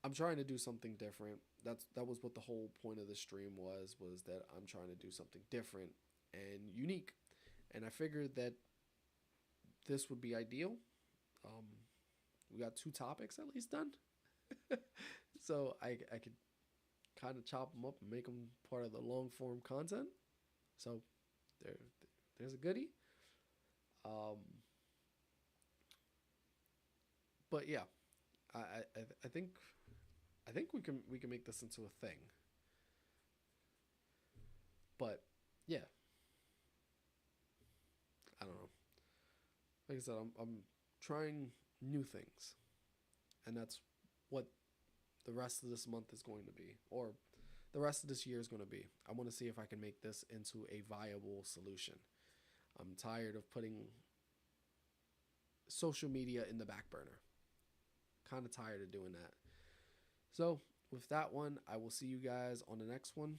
I'm trying to do something different. That was what the whole point of the stream was that I'm trying to do something different and unique. And I figured that this would be ideal. Um, we got 2 topics at least done. So I could kind of chop them up and make them part of the long form content. So there there's a goodie. Um, but yeah, I, I I think we can make this into a thing. But yeah, I don't know. Like I said, I'm trying new things, and that's what the rest of this month is going to be, or the rest of this year is going to be. I want to see if I can make this into a viable solution. I'm tired of putting social media in the back burner. Kind of tired of doing that. So, with that one, I will see you guys on the next one.